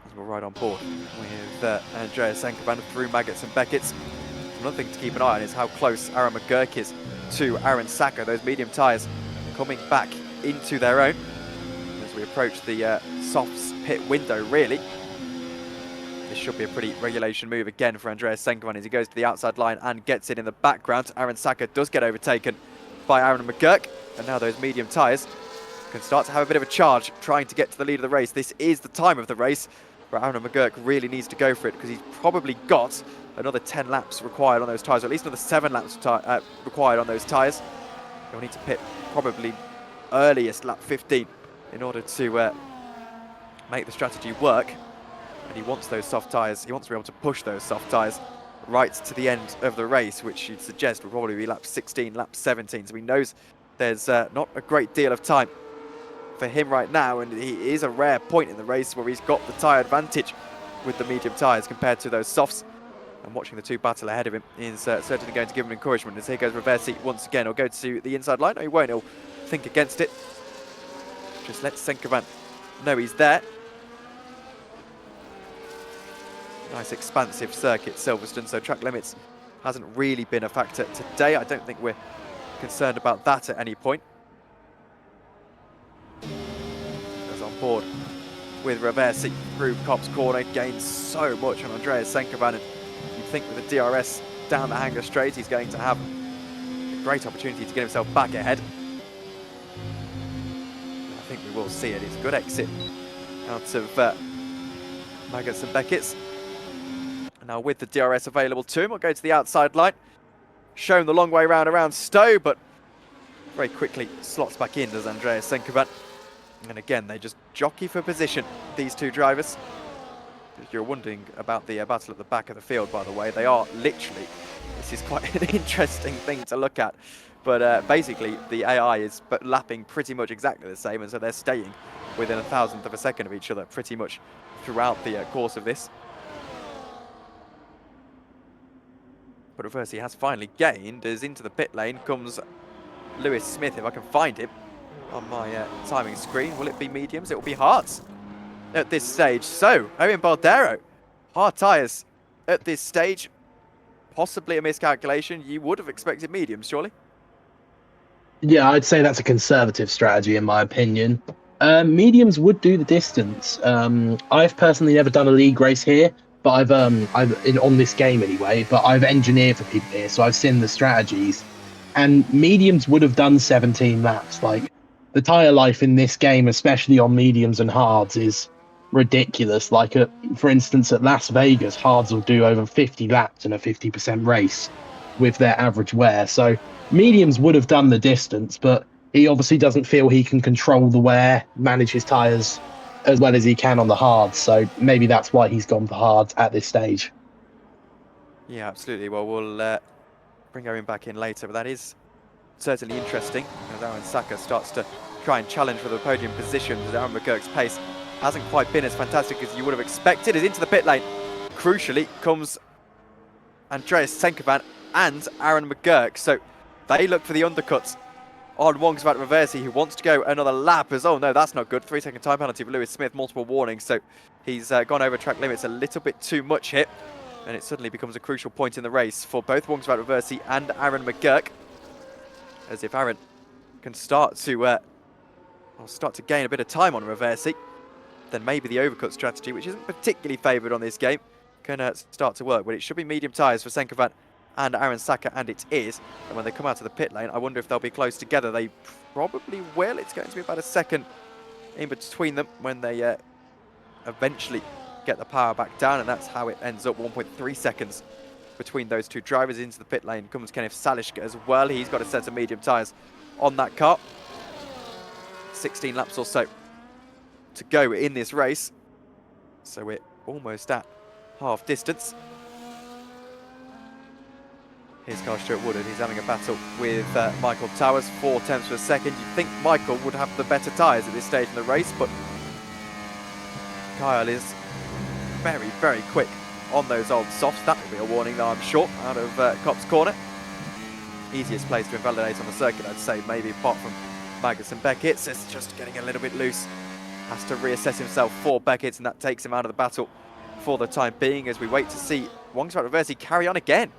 As we're right on board with Andreas Senkovan through Maggots and Beckett's. Another thing to keep an eye on is how close Aaron McGurk is to Aaron Sacco. Those medium tyres coming back into their own as we approach the softs pit window, really. This should be a pretty regulation move again for Andreas Senkovan as he goes to the outside line and gets it in the background. Aaron Sacco does get overtaken by Aaron McGurk, and now those medium tyres can start to have a bit of a charge trying to get to the lead of the race. This is the time of the race where Aaron McGurk really needs to go for it, because he's probably got another 10 laps required on those tyres, or at least another 7 laps required on those tyres. He'll need to pit probably earliest lap 15 in order to make the strategy work. And he wants those soft tyres. He wants to be able to push those soft tyres right to the end of the race, which you'd suggest will probably be lap 16, lap 17. So he knows there's not a great deal of time for him right now, and he is a rare point in the race where he's got the tyre advantage with the medium tyres compared to those softs. And watching the two battle ahead of him is certainly going to give him encouragement, as here goes Reversi once again. He'll go to the inside line. No, he won't. He'll think against it. Just let Senkovan know he's there. Nice expansive circuit, Silverstone, so track limits hasn't really been a factor today. I don't think we're concerned about that at any point. Goes on board with Reversi through Copse corner, gains so much on Andreas Senkovan, and you'd think with the DRS down the hanger straight, he's going to have a great opportunity to get himself back ahead. I think we will see it. It's a good exit out of Maggots and Beckett's. Now with the DRS available to him, we'll go to the outside line. Shown the long way round around Stowe, but very quickly slots back in, does Andreas Senkovan. And again, they just jockey for position, these two drivers. If you're wondering about the battle at the back of the field, by the way, they are literally, this is quite an interesting thing to look at. But basically, the AI is lapping pretty much exactly the same, and so they're staying within 1,000th of a second of each other pretty much throughout the course of this. But Reversi has finally gained, as into the pit lane comes Lewis Smith, if I can find him on my timing screen. Will it be mediums? It will be hards at this stage. So, Owen Boldero, hard tyres at this stage. Possibly a miscalculation. You would have expected mediums, surely? Yeah, I'd say that's a conservative strategy in my opinion. Mediums would do the distance. I've personally never done a league race here, but I've on this game anyway, but I've engineered for people here, so I've seen the strategies. And mediums would have done 17 laps. Like, the tyre life in this game, especially on mediums and hards, is ridiculous. Like, for instance, at Las Vegas, hards will do over 50 laps in a 50% race with their average wear. So mediums would have done the distance, but he obviously doesn't feel he can control the wear, manage his tyres as well as he can on the hards. So maybe that's why he's gone for hards at this stage. Yeah, absolutely. Well, we'll bring Owen back in later, but that is certainly interesting as Aaron Saka starts to try and challenge for the podium position, as Aaron McGurk's pace hasn't quite been as fantastic as you would have expected. Is into the pit lane. Crucially comes Andreas Senkovan and Aaron McGurk, so they look for the undercuts on Wongsvat Reversi, who wants to go another lap as, oh no, that's not good. 3-second time penalty for Lewis Smith, multiple warnings, so he's gone over track limits a little bit too much here, and it suddenly becomes a crucial point in the race for both Wongsvat Reversi and Aaron McGurk, as if Aaron can start to gain a bit of time on Reversi, then maybe the overcut strategy, which isn't particularly favoured on this game, can start to work. But it should be medium tyres for Senkovan and Aaron Saka, and it is. And when they come out of the pit lane, I wonder if they'll be close together. They probably will. It's going to be about a second in between them when they eventually get the power back down, and that's how it ends up. 1.3 seconds between those two drivers. Into the pit lane comes Kenneth Salishka as well. He's got a set of medium tyres on that car. 16 laps or so to go in this race, so we're almost at half distance. Here's Carl Stuart Woodard. He's having a battle with Michael Towers, 4/10 of a second. You'd think Michael would have the better tyres at this stage in the race, but Kyle is very, very quick on those old softs. That will be a warning, though, I'm sure, out of Cop's corner. Easiest place to invalidate on the circuit, I'd say, maybe apart from Magus and Beckett. It's just getting a little bit loose. Has to reassess himself for Beckett, and that takes him out of the battle for the time being, as we wait to see Wongsvat Reversi carry on again.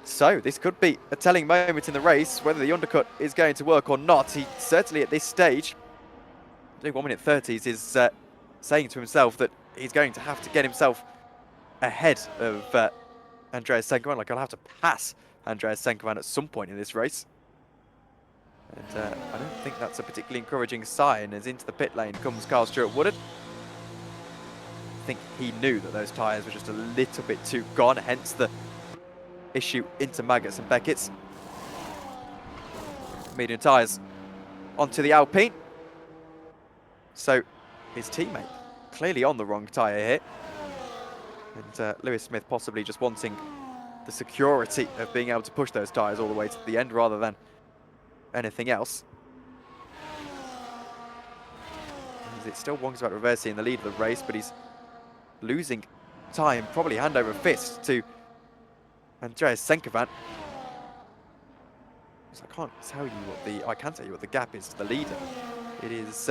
So this could be a telling moment in the race, whether the undercut is going to work or not. He certainly at this stage, doing 1:30s, is saying to himself that he's going to have to get himself ahead of Andreas Senkovan. Like, I'll have to pass Andreas Senkovan at some point in this race. And I don't think that's a particularly encouraging sign, as into the pit lane comes Carl Stuart Woodard. I think he knew that those tyres were just a little bit too gone, hence the issue into Maggots and Beckett's. Medium tyres onto the Alpine. So his teammate clearly on the wrong tyre here. And Lewis Smith possibly just wanting the security of being able to push those tyres all the way to the end rather than anything else. It's still Wongsvat Reversi in the lead of the race, but he's losing time, probably hand over fist to Andreas Senkovan. So I can't tell you what I can tell you what the gap is to the leader. It is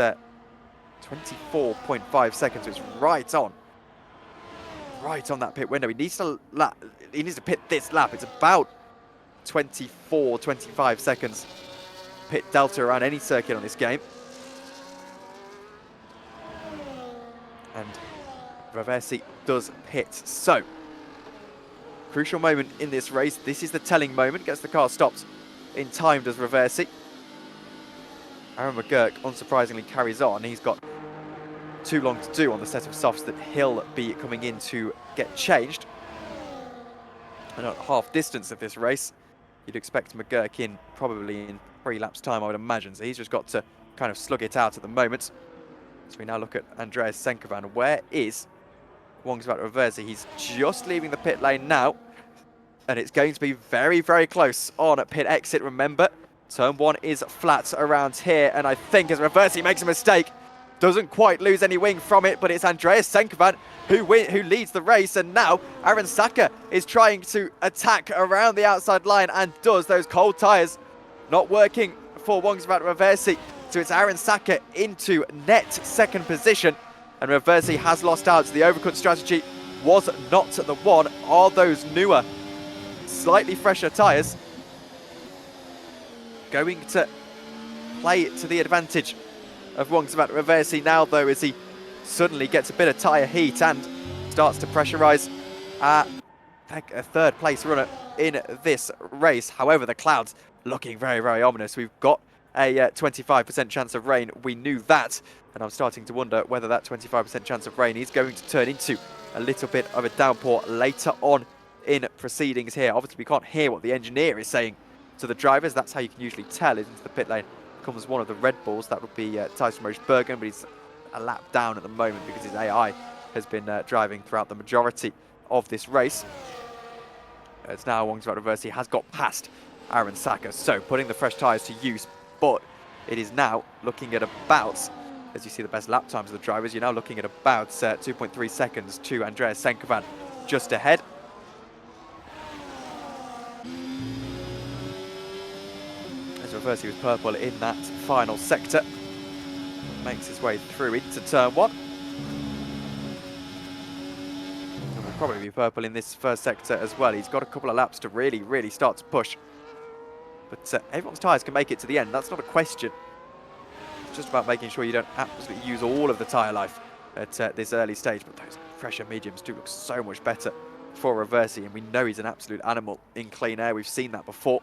24.5 seconds, so it's right on that pit window. He needs to pit this lap. It's about 24, 25 seconds pit delta around any circuit on this game. And Reversi does pit. So, crucial moment in this race. This is the telling moment. Gets the car stopped in time, does Reversi. Aaron McGurk, unsurprisingly, carries on. He's got too long to do on the set of softs that he'll be coming in to get changed. And at half distance of this race, you'd expect McGurk in probably in 3 laps time, I would imagine. So he's just got to kind of slug it out at the moment. So we now look at Andreas Senkovan. Where is Wongsvat Reversi? He's just leaving the pit lane now. And it's going to be very, very close on at pit exit, remember. Turn 1 is flat around here. And I think as Reversi makes a mistake, doesn't quite lose any wing from it, but it's Andreas Senkovan who leads the race. And now Aaron Saka is trying to attack around the outside line and does. Those cold tyres not working for Wongsvat Reversi. So it's Aaron Saka into net second position. And Reversi has lost out. So the overcut strategy was not the one. Are those newer, slightly fresher tyres going to play to the advantage of Wongsvat Reversi now, though, as he suddenly gets a bit of tyre heat and starts to pressurise a third place runner in this race. However, the clouds looking very, very ominous. We've got a 25% chance of rain. We knew that And I'm starting to wonder whether that 25% chance of rain is going to turn into a little bit of a downpour later on in proceedings here. Obviously, we can't hear what the engineer is saying to the drivers. That's how you can usually tell. Into the pit lane comes one of the Red Bulls. That would be Tyson Roche-Bergen, but he's a lap down at the moment because his AI has been driving throughout the majority of this race. It's now Wongsvat Reverse. He has got past Aaron Saka, so putting the fresh tyres to use, but it is now looking at about, as you see the best lap times of the drivers, you're now looking at about 2.3 seconds to Andreas Senkovan just ahead. As Reversi was purple in that final sector, makes his way through into turn 1. And will probably be purple in this first sector as well. He's got a couple of laps to really start to push. But everyone's tyres can make it to the end, that's not a question. It's just about making sure you don't absolutely use all of the tyre life at this early stage. But those fresher mediums do look so much better for Reversi, and we know he's an absolute animal in clean air. We've seen that before.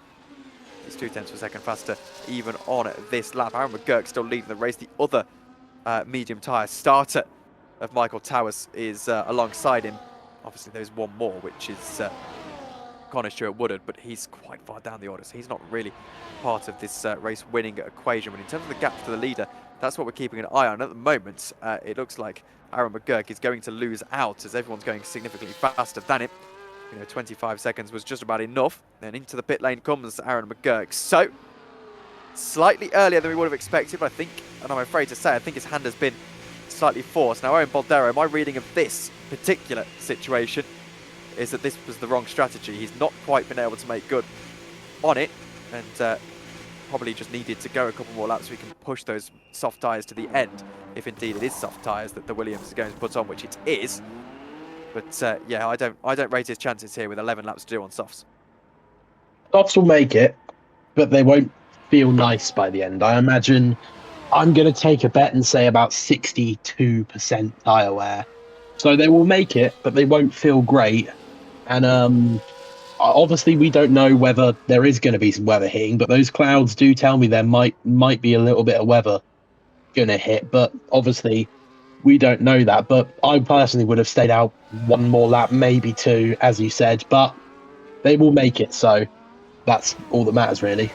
He's 0.2 of a second faster even on this lap. Aaron McGurk still leading the race. The other medium tyre starter of Michael Towers is alongside him. Obviously there's one more, which is Connor Stewart-Woodard, but he's quite far down the order, so he's not really part of this race winning equation. But in terms of the gap to the leader, that's what we're keeping an eye on. At the moment, it looks like Aaron McGurk is going to lose out as everyone's going significantly faster than him. 25 seconds was just about enough. Then into the pit lane comes Aaron McGurk. So, slightly earlier than we would have expected, but I think, and I'm afraid to say, I think his hand has been slightly forced. Now, Owen Boldero, my reading of this particular situation is that this was the wrong strategy. He's not quite been able to make good on it, and probably just needed to go a couple more laps so we can push those soft tyres to the end, if indeed it is soft tyres that the Williams is going to put on, which it is. But yeah, I don't rate his chances here with 11 laps to do on softs. Softs will make it, but they won't feel nice by the end. I imagine I'm going to take a bet and say about 62% tyre wear. So they will make it, but they won't feel great. And obviously we don't know whether there is going to be some weather hitting, but those clouds do tell me there might be a little bit of weather going to hit. But obviously we don't know that. But I personally would have stayed out one more lap, maybe two, as you said. But they will make it, so that's all that matters, really.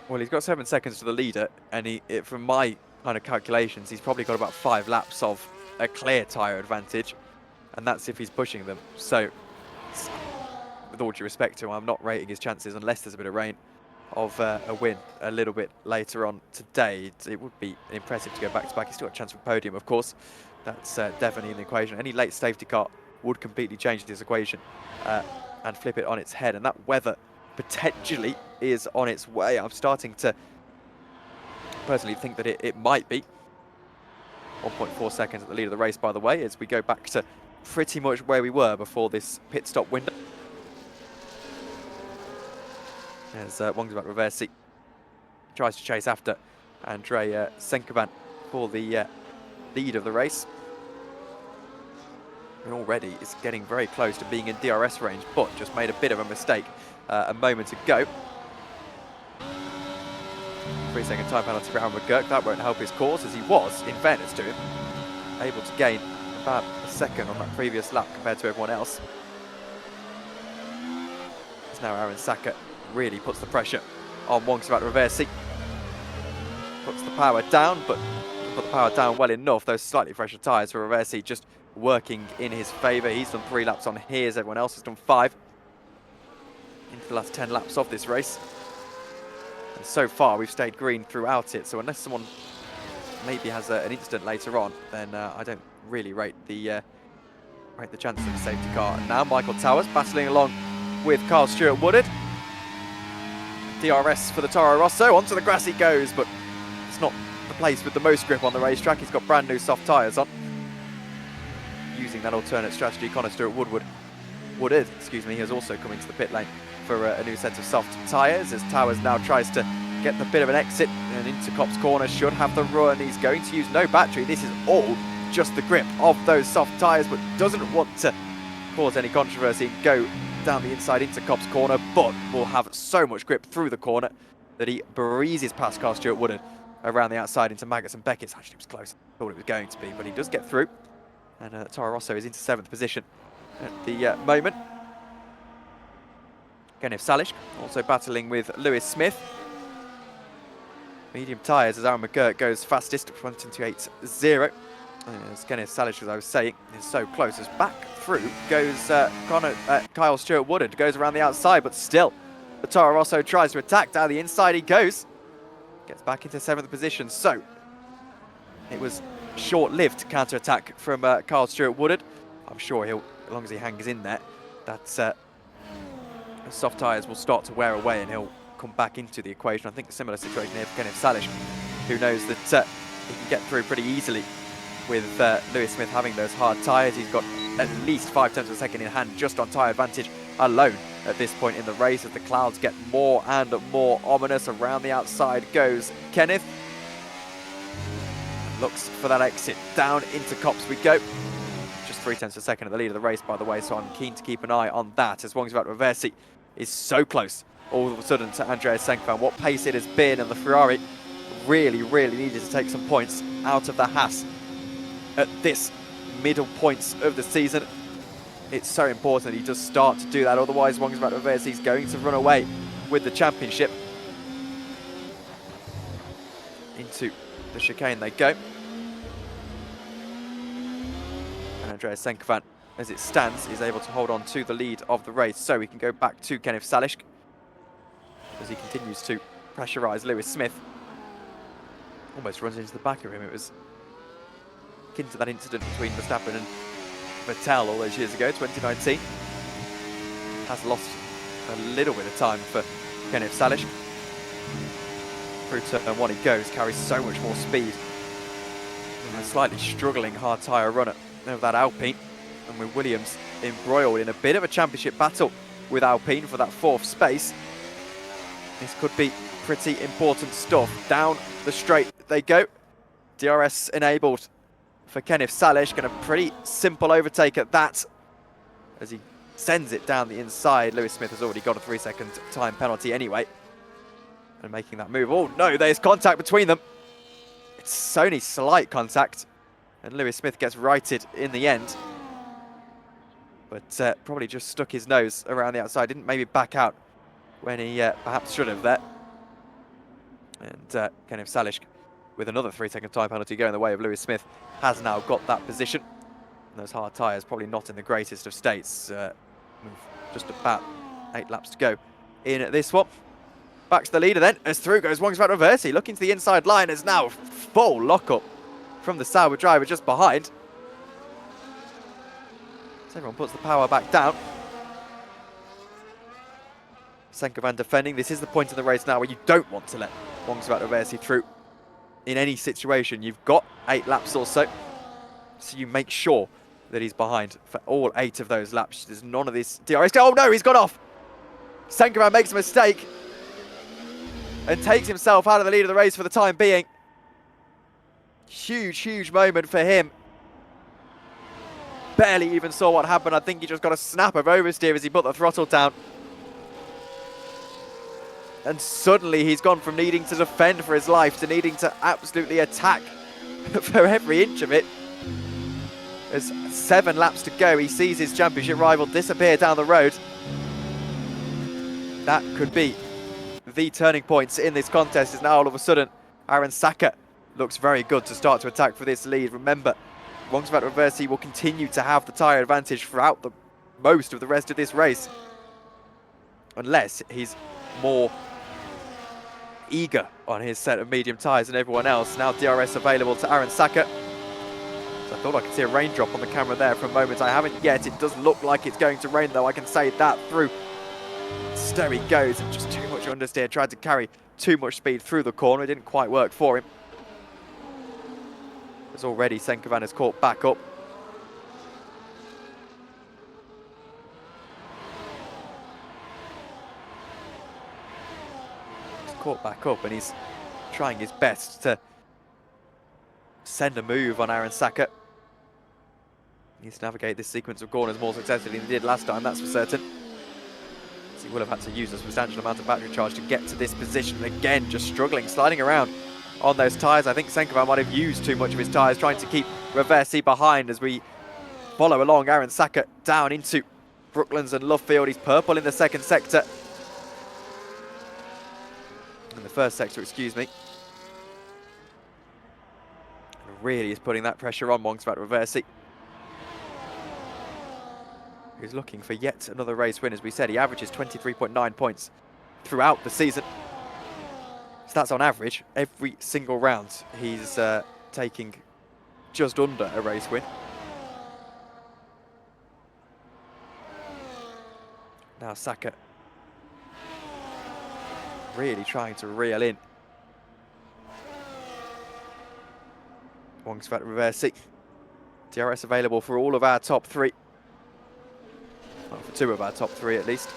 Well, he's got 7 seconds to the leader, and from my kind of calculations, he's probably got about 5 laps of a clear tyre advantage, and that's if he's pushing them. So, with all due respect to him, I'm not rating his chances unless there's a bit of rain of a win a little bit later on today. It would be impressive to go back-to-back. He's still got a chance for podium, of course. That's definitely in the equation. Any late safety car would completely change this equation and flip it on its head, and that weather potentially is on its way. I'm starting to personally think that it might be. 1.4 seconds at the lead of the race, by the way, as we go back to pretty much where we were before this pit stop window. As Wongsvat Reversi tries to chase after Andrei Senkovan for the lead of the race. And already it's getting very close to being in DRS range, but just made a bit of a mistake a moment ago. 3-second time penalty for Aaron McGurk. That won't help his cause, as he was, in fairness to him, able to gain about a second on that previous lap compared to everyone else. It's now Aaron Saka really puts the pressure on Wongsvat Reversi. Puts the power down, but put the power down well enough. Those slightly fresher tyres for Reversi just working in his favour. He's done 3 laps on his, everyone else has done 5 into the last 10 laps of this race. And so far we've stayed green throughout it, so unless someone maybe has an incident later on, then I don't really rate the chances of a safety car. And now Michael Towers battling along with Carl Stewart-Woodard. DRS for the Toro Rosso, onto the grass he goes, but it's not the place with the most grip on the racetrack. He's got brand new soft tyres on. Using that alternate strategy, Connor Stewart-Woodard has also come into the pit lane for a new set of soft tyres, as Towers now tries to get the bit of an exit and into Copse Corner, should have the run. He's going to use no battery. This is all just the grip of those soft tyres, but doesn't want to cause any controversy and go down the inside into Copse Corner, but will have so much grip through the corner that he breezes past Carl Stewart-Woodard around the outside into Maggots and Beckett. Actually, it was close. I thought it was going to be, but he does get through. And Toro Rosso is into 7th position at the moment. Kenneth Salish also battling with Lewis Smith. Medium tyres as Aaron McGirt goes fastest, 1:28.0. As Kenneth Salish, as I was saying, is so close. As back through goes Kyle Stewart-Woodard, goes around the outside, but still, the Toro Rosso tries to attack. Down the inside he goes. Gets back into 7th position. So it was short-lived counter-attack from Kyle Stewart-Woodard. I'm sure he'll, as long as he hangs in there, that soft tyres will start to wear away and he'll come back into the equation. I think a similar situation here for Kenneth Salish, who knows that he can get through pretty easily with Lewis Smith having those hard tyres. He's got at least 5 tenths of a second in hand just on tyre advantage alone at this point in the race, as the clouds get more and more ominous. Around the outside goes Kenneth. Looks for that exit. Down into Copse we go. Just 3 tenths of a second at the lead of the race, by the way, so I'm keen to keep an eye on that, as Wongsvaat Reversi is so close all of a sudden to Andreas Senkvan. What pace it has been, and the Ferrari really, really needed to take some points out of the Haas at this middle points of the season. It's so important that he does start to do that, otherwise Wongsvaat Reversi is going to run away with the championship. Into the chicane they go. And Andreas Senkvan, as it stands, is able to hold on to the lead of the race, so we can go back to Kenneth Salish as he continues to pressurise Lewis Smith. Almost runs into the back of him. It was akin to that incident between Verstappen and Vettel all those years ago, 2019. Has lost a little bit of time for Kenneth Salish. Through turn 1 he goes, carries so much more speed. And a slightly struggling hard tyre runner of that Alpine. And with Williams embroiled in a bit of a championship battle with Alpine for that 4th space, this could be pretty important stuff. Down the straight they go. DRS enabled for Kenneth Salish. Got a pretty simple overtake at that as he sends it down the inside. Lewis Smith has already got a 3-second time penalty anyway. And making that move. Oh no, there's contact between them. It's only slight contact. And Lewis Smith gets righted in the end. But probably just stuck his nose around the outside. Didn't maybe back out when he perhaps should have there. And Kenneth Salish, with another 3-second time penalty going the way of Lewis Smith, has now got that position. And those hard tyres probably not in the greatest of states. Just about 8 laps to go in this one. Back to the leader then, as through goes Wongsvaat Reversi, looking to the inside line, as now full lock-up from the Sauber driver just behind. So everyone puts the power back down. Senkvan defending. This is the point in the race now where you don't want to let Wongsvaat Reversi through in any situation. You've got 8 laps or so, so you make sure that he's behind for all 8 of those laps. There's none of this DRS. Oh no, he's got off. Senkvan makes a mistake and takes himself out of the lead of the race for the time being. Huge, huge moment for him. Barely even saw what happened. I think he just got a snap of oversteer as he put the throttle down. And suddenly he's gone from needing to defend for his life to needing to absolutely attack for every inch of it. There's 7 laps to go. He sees his championship rival disappear down the road. That could be the turning points in this contest, is now all of a sudden Aaron Saka looks very good to start to attack for this lead. Remember, Wongsvaat Reversi will continue to have the tyre advantage throughout the most of the rest of this race, unless he's more eager on his set of medium tyres than everyone else. Now DRS available to Aaron Saka. So I thought I could see a raindrop on the camera there for a moment. I haven't yet. It does look like it's going to rain though, I can say that through. So he goes, and just too much understeer, tried to carry too much speed through the corner. It didn't quite work for him. As already Senkvan has caught back up. He's caught back up and he's trying his best to send a move on Aaron Saka. He needs to navigate this sequence of corners more successfully than he did last time, that's for certain. He will have had to use a substantial amount of battery charge to get to this position. Again, just struggling, sliding around on those tyres. I think Senkovan might have used too much of his tyres, trying to keep Reversi behind as we follow along. Aaron Saka down into Brooklands and Lovefield. He's purple in the second sector. In the first sector, excuse me. Really is putting that pressure on Wongsvat Reversi, who's looking for yet another race win. As we said, he averages 23.9 points throughout the season. So that's on average. Every single round he's taking just under a race win. Now Saka really trying to reel in Wongsvat Reversi. DRS available for all of our top three. Well, for two of our top three at least.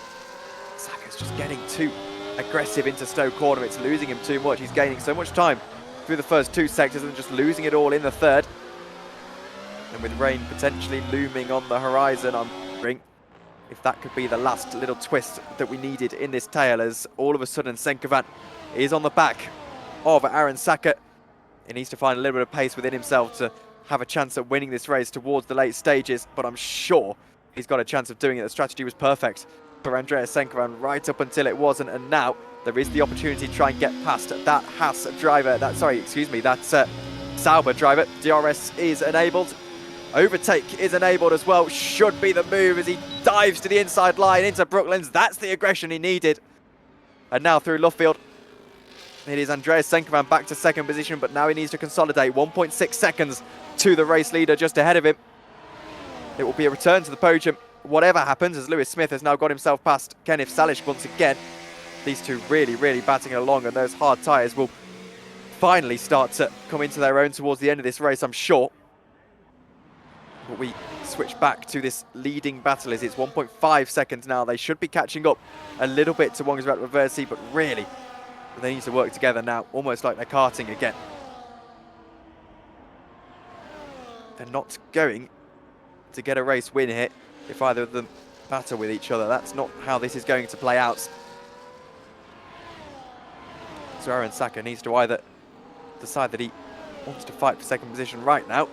Saka's just getting too aggressive into Stowe corner. It's losing him too much. He's gaining so much time through the first two sectors and just losing it all in the third. And with rain potentially looming on the horizon, I'm wondering if that could be the last little twist that we needed in this tail, as all of a sudden Senkovan is on the back of Aaron Saka. He needs to find a little bit of pace within himself to have a chance at winning this race towards the late stages, but I'm sure he's got a chance of doing it. The strategy was perfect for Andreas Senkovan right up until it wasn't, and now there is the opportunity to try and get past that Haas driver, that Sauber driver. DRS is enabled. Overtake is enabled as well. Should be the move as he dives to the inside line into Brooklands. That's the aggression he needed. And now through Lovefield, it is Andreas Senkovan back to second position, but now he needs to consolidate. 1.6 seconds to the race leader just ahead of him. It will be a return to the podium, whatever happens, as Lewis Smith has now got himself past Kenneth Salish once again. These two really, really batting along, and those hard tyres will finally start to come into their own towards the end of this race, I'm sure. But we switch back to this leading battle as it's 1.5 seconds now. They should be catching up a little bit to Wongsvat Reversi, but really, they need to work together now, almost like they're karting again. They're not going to get a race win here if either of them battle with each other. That's not how this is going to play out. So Aaron Saka needs to either decide that he wants to fight for second position right now,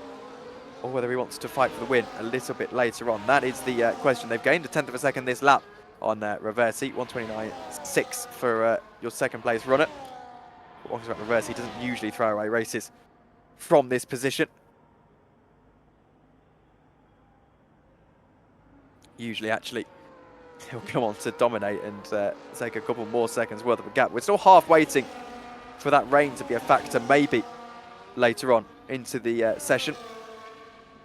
or whether he wants to fight for the win a little bit later on. That is the question. They've gained a tenth of a second this lap on Reversi. 1:29.6 for your second place runner. Wongsvat Reversi doesn't usually throw away races from this position. Usually, actually, he'll come on to dominate and take a couple more seconds worth of a gap. We're still half waiting for that rain to be a factor, maybe later on into the session.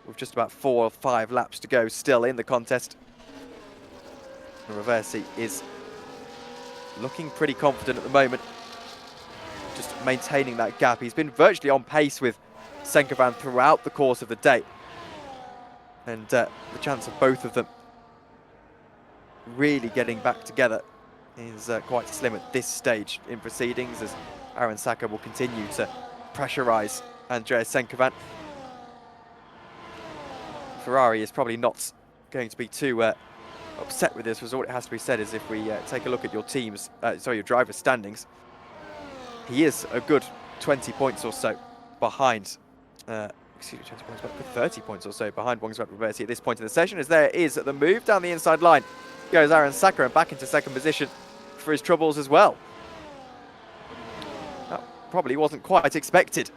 With just about 4 or 5 laps to go still in the contest. Reversi is looking pretty confident at the moment, just maintaining that gap. He's been virtually on pace with Senkovan throughout the course of the day. And the chance of both of them really getting back together is quite slim at this stage in proceedings, as Aaron Saka will continue to pressurise Andreas Senkovan. Ferrari is probably not going to be too upset with this, because all it has to be said is if we take a look at your team's, your driver's standings, he is a good 20 points or so behind, 20 points, but good 30 points or so behind Wongsvat Reversi at this point in the session, as there is the move down the inside line. Goes Aaron Saka and back into second position for his troubles as well. That probably wasn't quite expected,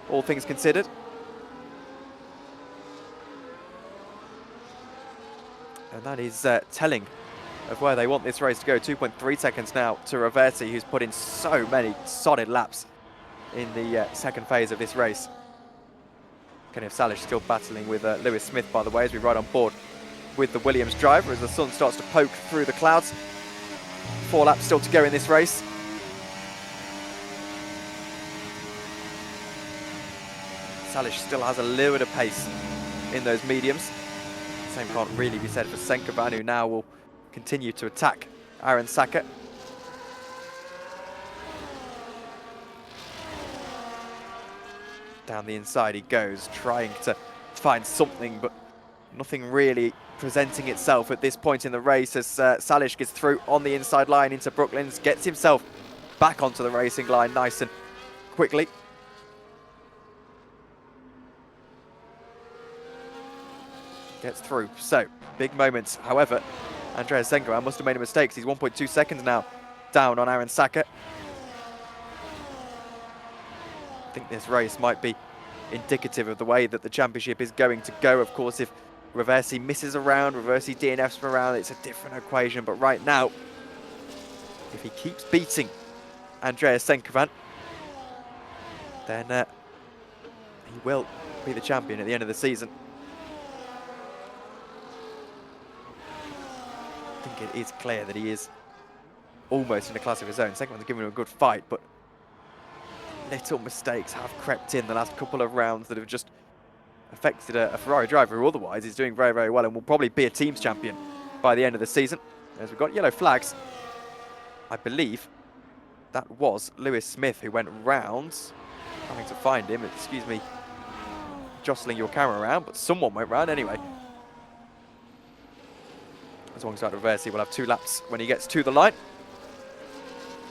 all things considered. And that is telling of where they want this race to go. 2.3 seconds now to Reversi, who's put in so many solid laps in the second phase of this race. Kenneth Salish still battling with Lewis Smith, by the way, as we ride on board with the Williams driver as the sun starts to poke through the clouds. 4 laps still to go in this race. Salish still has a little bit of pace in those mediums. Same can't really be said for Senkovan, who now will continue to attack Aaron Saka. Down the inside he goes, trying to find something, but nothing really presenting itself at this point in the race, as Salish gets through on the inside line into Brooklands, gets himself back onto the racing line nice and quickly. gets through. So, big moments. However, Andreas Senkovan must have made a mistake. He's 1.2 seconds now down on Aaron Saka. I think this race might be indicative of the way that the championship is going to go. Of course, if Reversi misses around, Reversi DNFs from around, it's a different equation. But right now, if he keeps beating Andreas Senkovan, then he will be the champion at the end of the season. I think it is clear that he is almost in a class of his own. Senkovan's given him a good fight, but little mistakes have crept in the last couple of rounds that have just affected a Ferrari driver who otherwise is doing very, very well and will probably be a team's champion by the end of the season. As we've got yellow flags, I believe that was Lewis Smith who went round. Having to find him, excuse me, jostling your camera around, but someone went round anyway. As long as Reversi will have 2 laps when he gets to the line.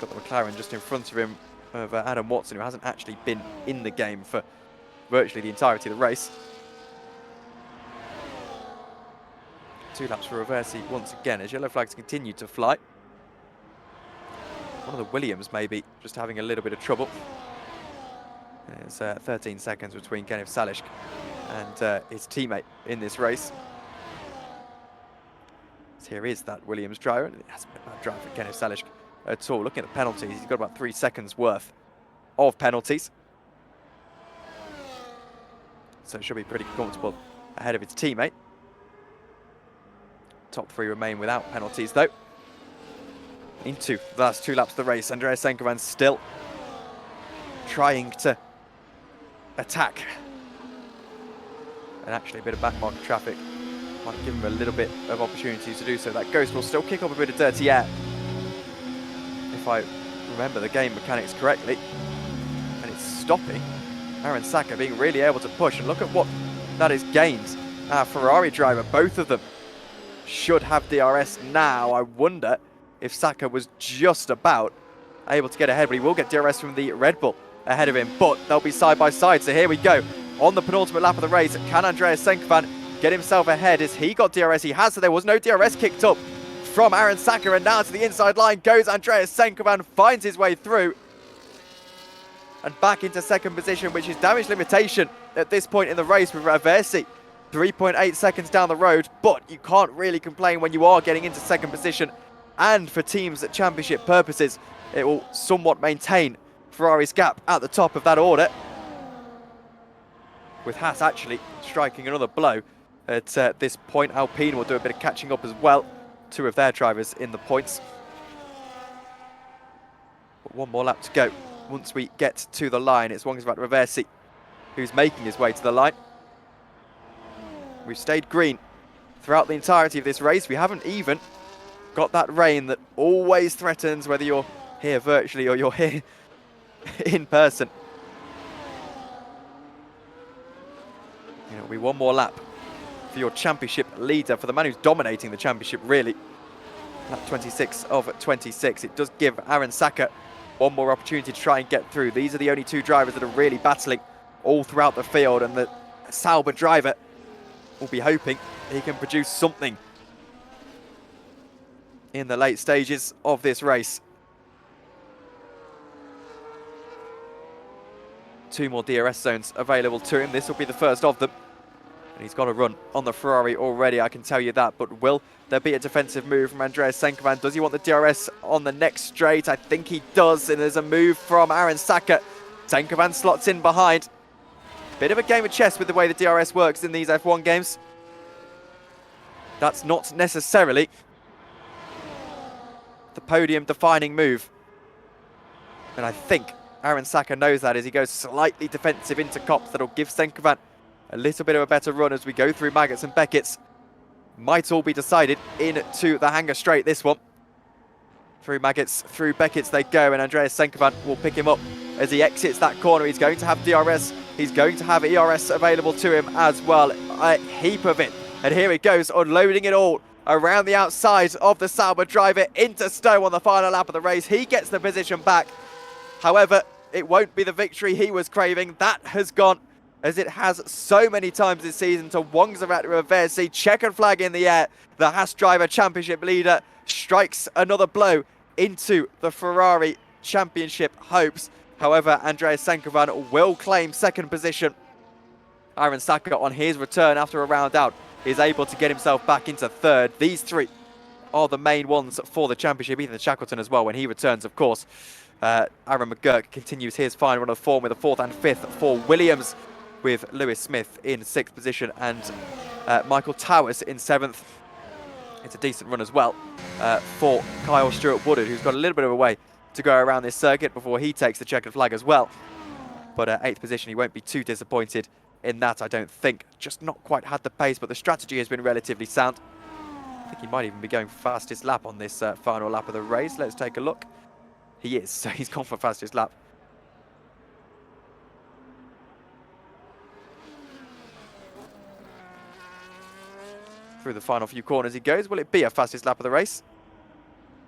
Got the McLaren just in front of him, of Adam Watson, who hasn't actually been in the game for virtually the entirety of the race. 2 laps for Reversi once again as yellow flags continue to fly. One of the Williams maybe just having a little bit of trouble. There's 13 seconds between Kenneth Salish and his teammate in this race. So here is that Williams driver, and it hasn't been a bad drive for Kenneth Salish at all. Looking at the penalties, he's got about 3 seconds worth of penalties. So it should be pretty comfortable ahead of its teammate. Top 3 remain without penalties though. Into the last 2 laps of the race, Andreas Senkovan still trying to attack. And actually a bit of backmarker traffic might give him a little bit of opportunity to do so. That ghost will still kick up a bit of dirty air, if I remember the game mechanics correctly. And it's stopping Aaron Saka being really able to push. And look at what that has gained. Our Ferrari driver, both of them, should have DRS now. I wonder if Saka was just about able to get ahead, but he will get DRS from the Red Bull ahead of him. But they'll be side by side. So here we go. On the penultimate lap of the race, can Andreas Senkovan get himself ahead? As he got DRS, he has, so there was no DRS kicked up from Aaron Saka, and now to the inside line goes Andreas Senkovan, finds his way through and back into second position, which is damage limitation at this point in the race with Reversi 3.8 seconds down the road, but you can't really complain when you are getting into second position, and for teams at championship purposes, it will somewhat maintain Ferrari's gap at the top of that order, with Haas actually striking another blow at this point. Alpine will do a bit of catching up as well. 2 of their drivers in the points. But 1 more lap to go. Once we get to the line, it's Wongsvat Reversi who's making his way to the line. We've stayed green throughout the entirety of this race. We haven't even got that rain that always threatens whether you're here virtually or you're here in person. It'll be 1 more lap for your championship leader, for the man who's dominating the championship, really. Lap 26 of 26. It does give Aaron Saka 1 more opportunity to try and get through. These are the only 2 drivers that are really battling all throughout the field, and the Sauber driver will be hoping he can produce something in the late stages of this race. 2 more DRS zones available to him. This will be the first of them. And he's got a run on the Ferrari already, I can tell you that. But will there be a defensive move from Andreas Senkovan? Does he want the DRS on the next straight? I think he does. And there's a move from Aaron Saka. Senkovan slots in behind. Bit of a game of chess with the way the DRS works in these F1 games. That's not necessarily the podium-defining move. And I think Aaron Saka knows that as he goes slightly defensive into Copse. That'll give Senkovan a little bit of a better run as we go through Maggots and Beckett's. Might all be decided into the hangar straight, this one. Through Maggots, through Beckett's they go, and Andreas Senkovan will pick him up as he exits that corner. He's going to have DRS, he's going to have ERS available to him as well. A heap of it. And here he goes, unloading it all around the outside of the Sauber driver into Stowe on the final lap of the race. He gets the position back. However, it won't be the victory he was craving. That has gone as it has so many times this season, to Wongsavat Reversi. Checkered flag in the air. The Haas driver championship leader strikes another blow into the Ferrari championship hopes. However, Andreas Sankovan will claim second position. Aaron Saka, on his return after a round out, is able to get himself back into third. These three are the main ones for the championship. Ethan Shackleton as well when he returns, of course. Aaron McGurk continues his fine run of form with a fourth and fifth for Williams, with Lewis Smith in sixth position and Michael Towers in seventh. It's a decent run as well for Kyle Stewart-Woodard, who's got a little bit of a way to go around this circuit before he takes the checkered flag as well. But eighth position, he won't be too disappointed in that, I don't think. Just not quite had the pace, but the strategy has been relatively sound. I think he might even be going for fastest lap on this final lap of the race. Let's take a look. He is, so he's gone for fastest lap. Through the final few corners he goes. Will it be a fastest lap of the race?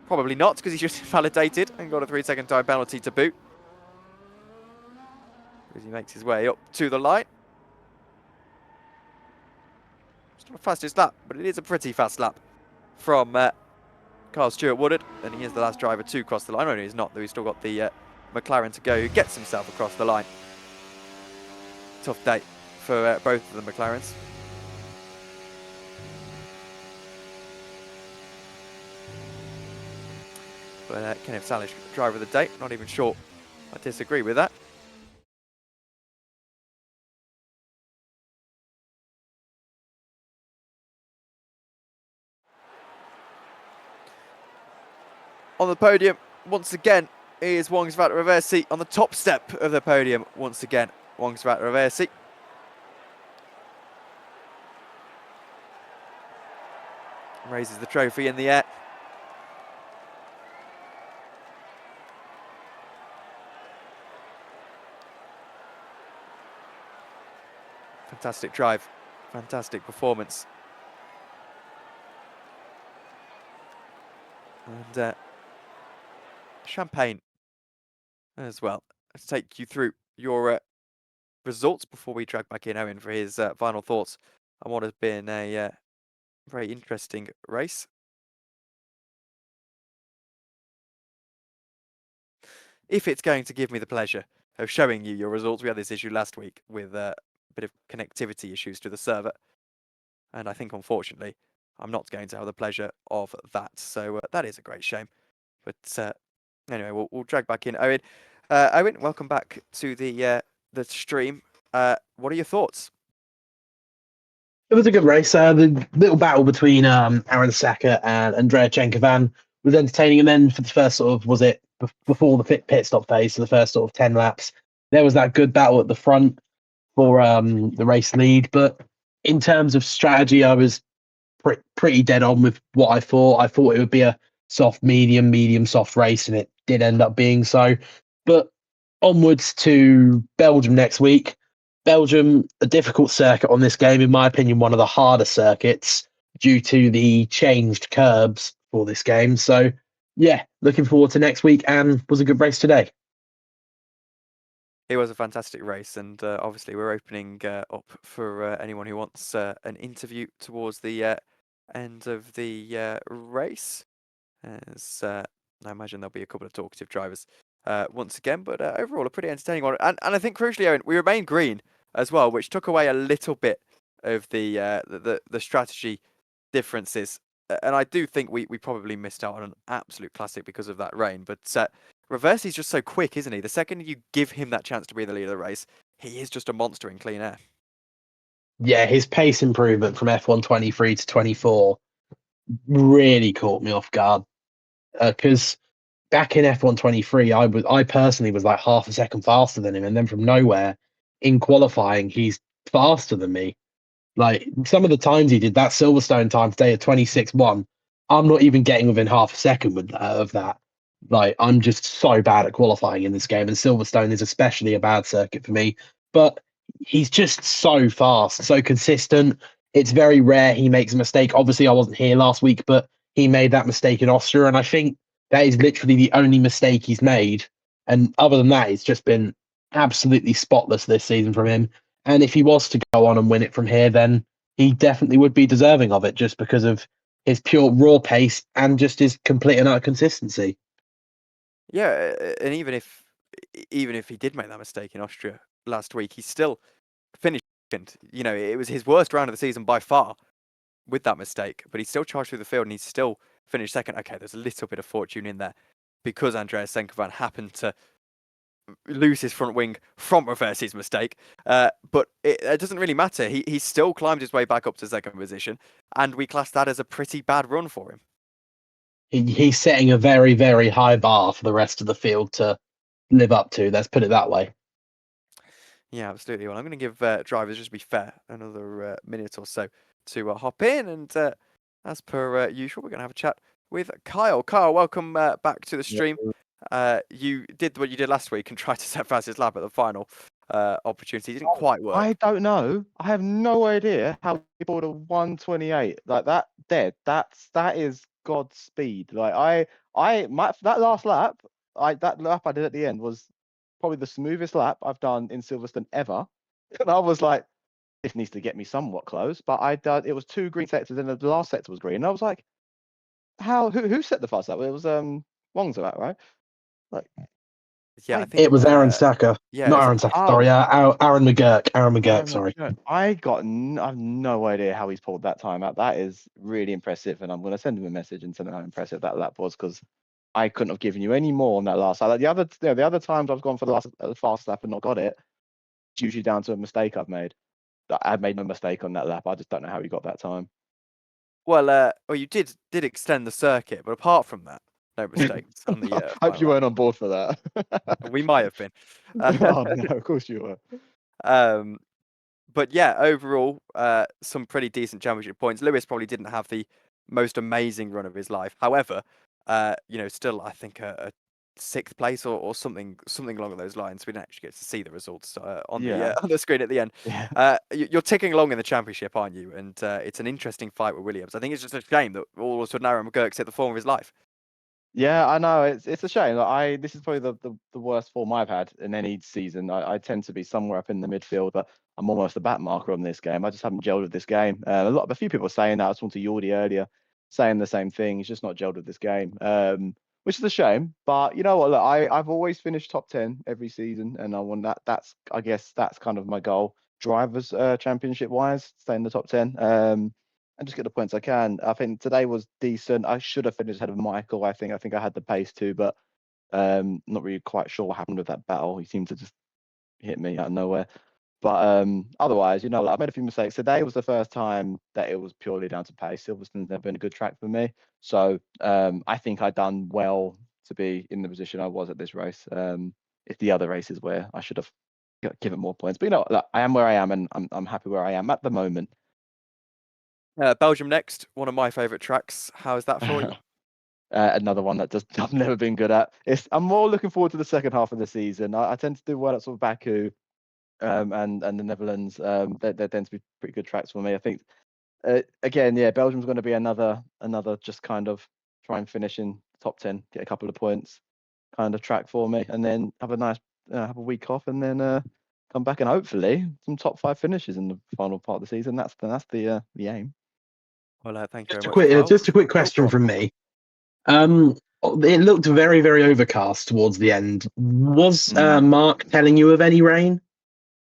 Probably not, because he's just invalidated and got a 3-second time penalty to boot. As he makes his way up to the line. It's not a fastest lap, but it is a pretty fast lap from Kyle Stewart-Woodard, and he is the last driver to cross the line. No, he's not, though. He's still got the McLaren to go, who gets himself across the line. Tough day for both of the McLarens. But Kenneth Salish, driver of the day, not even sure I disagree with that. On the podium, once again, is Wongsavat Reversi. On the top step of the podium, once again, Wongsavat Reversi. Raises the trophy in the air. Fantastic drive, fantastic performance. And champagne as well. Let's take you through your results before we drag back in Owen for his final thoughts on what has been a very interesting race. If it's going to give me the pleasure of showing you your results, we had this issue last week with a bit of connectivity issues to the server, and I think unfortunately I'm not going to have the pleasure of that, so that is a great shame. But anyway, we'll drag back in Owen. Owen, welcome back to the stream. What are your thoughts? It was a good race. The little battle between Aaron Saka and Andrea Chenkovan was entertaining, and then for the first sort of, was it before the pit stop phase, so the first sort of 10 laps, there was that good battle at the front for the race lead. But in terms of strategy, I was pretty dead on with what I thought. I thought it would be a soft, medium, soft race, and it did end up being so. But onwards to Belgium next week. Belgium, a difficult circuit on this game, in my opinion, one of the harder circuits due to the changed curbs for this game. So, yeah, looking forward to next week, and was a good race today. It was a fantastic race, and obviously we're opening up for anyone who wants an interview towards the end of the race. As I imagine there'll be a couple of talkative drivers once again, but overall a pretty entertaining one. And I think crucially, Owen, we remained green as well, which took away a little bit of the strategy differences. And I do think we probably missed out on an absolute classic because of that rain. But Reversi's just so quick, isn't he? The second you give him that chance to be in the lead of the race, he is just a monster in clean air. Yeah, his pace improvement from F1 23 to 24 really caught me off guard. Because back in F1 23, I personally was like half a second faster than him, and then from nowhere in qualifying, he's faster than me. Like some of the times he did, that Silverstone time today at 26.1, I'm not even getting within half a second of that. Like I'm just so bad at qualifying in this game, and Silverstone is especially a bad circuit for me. But he's just so fast, so consistent. It's very rare he makes a mistake. Obviously, I wasn't here last week, but he made that mistake in Austria, and I think that is literally the only mistake he's made. And other than that, it's just been absolutely spotless this season from him. And if he was to go on and win it from here, then he definitely would be deserving of it just because of his pure raw pace and just his complete and utter consistency. Yeah, and even if he did make that mistake in Austria last week, he still finished second. It was his worst round of the season by far with that mistake, but he still charged through the field and he still finished second. Okay, there's a little bit of fortune in there because Andreas Senkovan happened to lose his front wing from reverse's mistake. But it doesn't really matter. He still climbed his way back up to second position, and we class that as a pretty bad run for him. He's setting a very, very high bar for the rest of the field to live up to. Let's put it that way. Yeah, absolutely. Well, I'm going to give drivers, just to be fair, another minute or so to hop in. And as per usual, we're going to have a chat with Kyle. Kyle, welcome back to the stream. You did what you did last week and tried to set fastest lap at the final opportunity. It didn't quite work. I don't know. I have no idea how he pulled a 128 like that. Dead. That is God's speed. Like that last lap, that lap I did at the end was probably the smoothest lap I've done in Silverstone ever. And I was like, this needs to get me somewhat close. But it was 2 green sectors, and the last sector was green. And I was like, who set the fast lap? It was Wong's that, right? Like, Yeah, I like, think It was Aaron Stacker. Yeah, Not it was- Aaron Stacker, sorry. Aaron McGurk. Aaron McGurk, sorry. I have no idea how he's pulled that time out. That is really impressive, and I'm going to send him a message and tell him how impressive that lap was, because I couldn't have given you any more on that last lap. Like the other times I've gone for the fast lap and not got it, it's usually down to a mistake I've made. I made no mistake on that lap. I just don't know how he got that time. Well, you did extend the circuit, but apart from that, no mistakes on the. Hope final you lap. weren't on board for that. We might have been. Oh no, of course you were. But yeah, overall, some pretty decent championship points. Lewis probably didn't have the most amazing run of his life. However, still I think a 6th place or something along those lines. We didn't actually get to see the results on the screen at the end. Yeah. You're ticking along in the championship, aren't you? And it's an interesting fight with Williams. I think it's just a shame that all of a sudden Aaron McGurk's hit the form of his life. Yeah, I know. It's a shame. Like, this is probably the worst form I've had in any season. I tend to be somewhere up in the midfield, but I'm almost a back marker on this game. I just haven't gelled with this game. A few people are saying that. I was talking to Yordi earlier, saying the same thing. He's just not gelled with this game, which is a shame. But you know what? Look, I've always finished top 10 every season, and I want that. I guess that's kind of my goal, drivers championship wise, stay in the top 10. And just get the points I can. I think today was decent. I should have finished ahead of Michael. I think I had the pace too, but not really quite sure what happened with that battle. He seemed to just hit me out of nowhere. But otherwise, I made a few mistakes. Today was the first time that it was purely down to pace. Silverstone's never been a good track for me. So I think I've done well to be in the position I was at this race. If the other races where I should have given more points. But look, I am where I am, and I'm happy where I am at the moment. Belgium next, one of my favourite tracks. How is that for you? Another one that I've never been good at. I'm more looking forward to the second half of the season. I tend to do well at sort of Baku and the Netherlands. They tend to be pretty good tracks for me. I think again, Belgium's going to be another just kind of try and finish in top 10, get a couple of points kind of track for me, and then have a nice have a week off, and then come back and hopefully some top 5 finishes in the final part of the season. That's the aim. Well, thank you very much. Just a quick question from me. It looked very, very overcast towards the end. Was Mark telling you of any rain?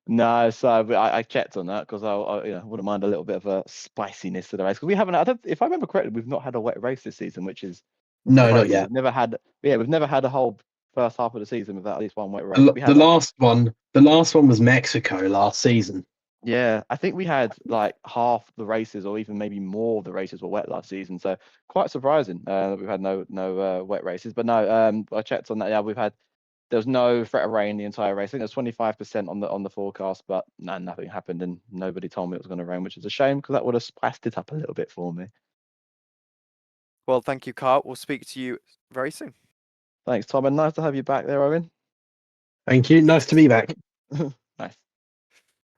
No, so I checked on that because I wouldn't mind a little bit of a spiciness to the race, because we haven't. If I remember correctly, we've not had a wet race this season, which is no, crazy. not yet. We've never had a whole first half of the season without at least one wet race. The last one was Mexico last season. Yeah, I think we had like half the races, or even maybe more of the races were wet last season. So quite surprising that we've had no wet races. But no, I checked on that. Yeah, there was no threat of rain the entire race. I think there's 25% on the forecast, but nothing happened, and nobody told me it was going to rain, which is a shame, because that would have spiced it up a little bit for me. Well, thank you, Carl. We'll speak to you very soon. Thanks, Tom, and nice to have you back there, Owen. Thank you. Nice to be back. Nice.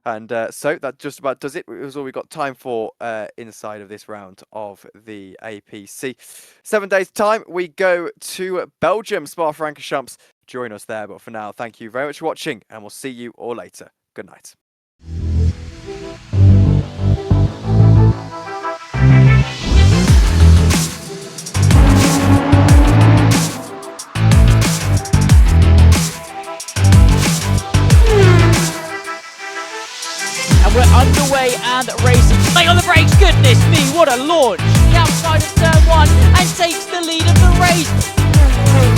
And so that just about does it. It was all we got time for inside of this round of the APC. 7 days' time, we go to Belgium. Spa-Francorchamps, join us there. But for now, thank you very much for watching, and we'll see you all later. Good night. underway and racing. Stay on the brakes, goodness me, what a launch! The outside of turn 1 and takes the lead of the race.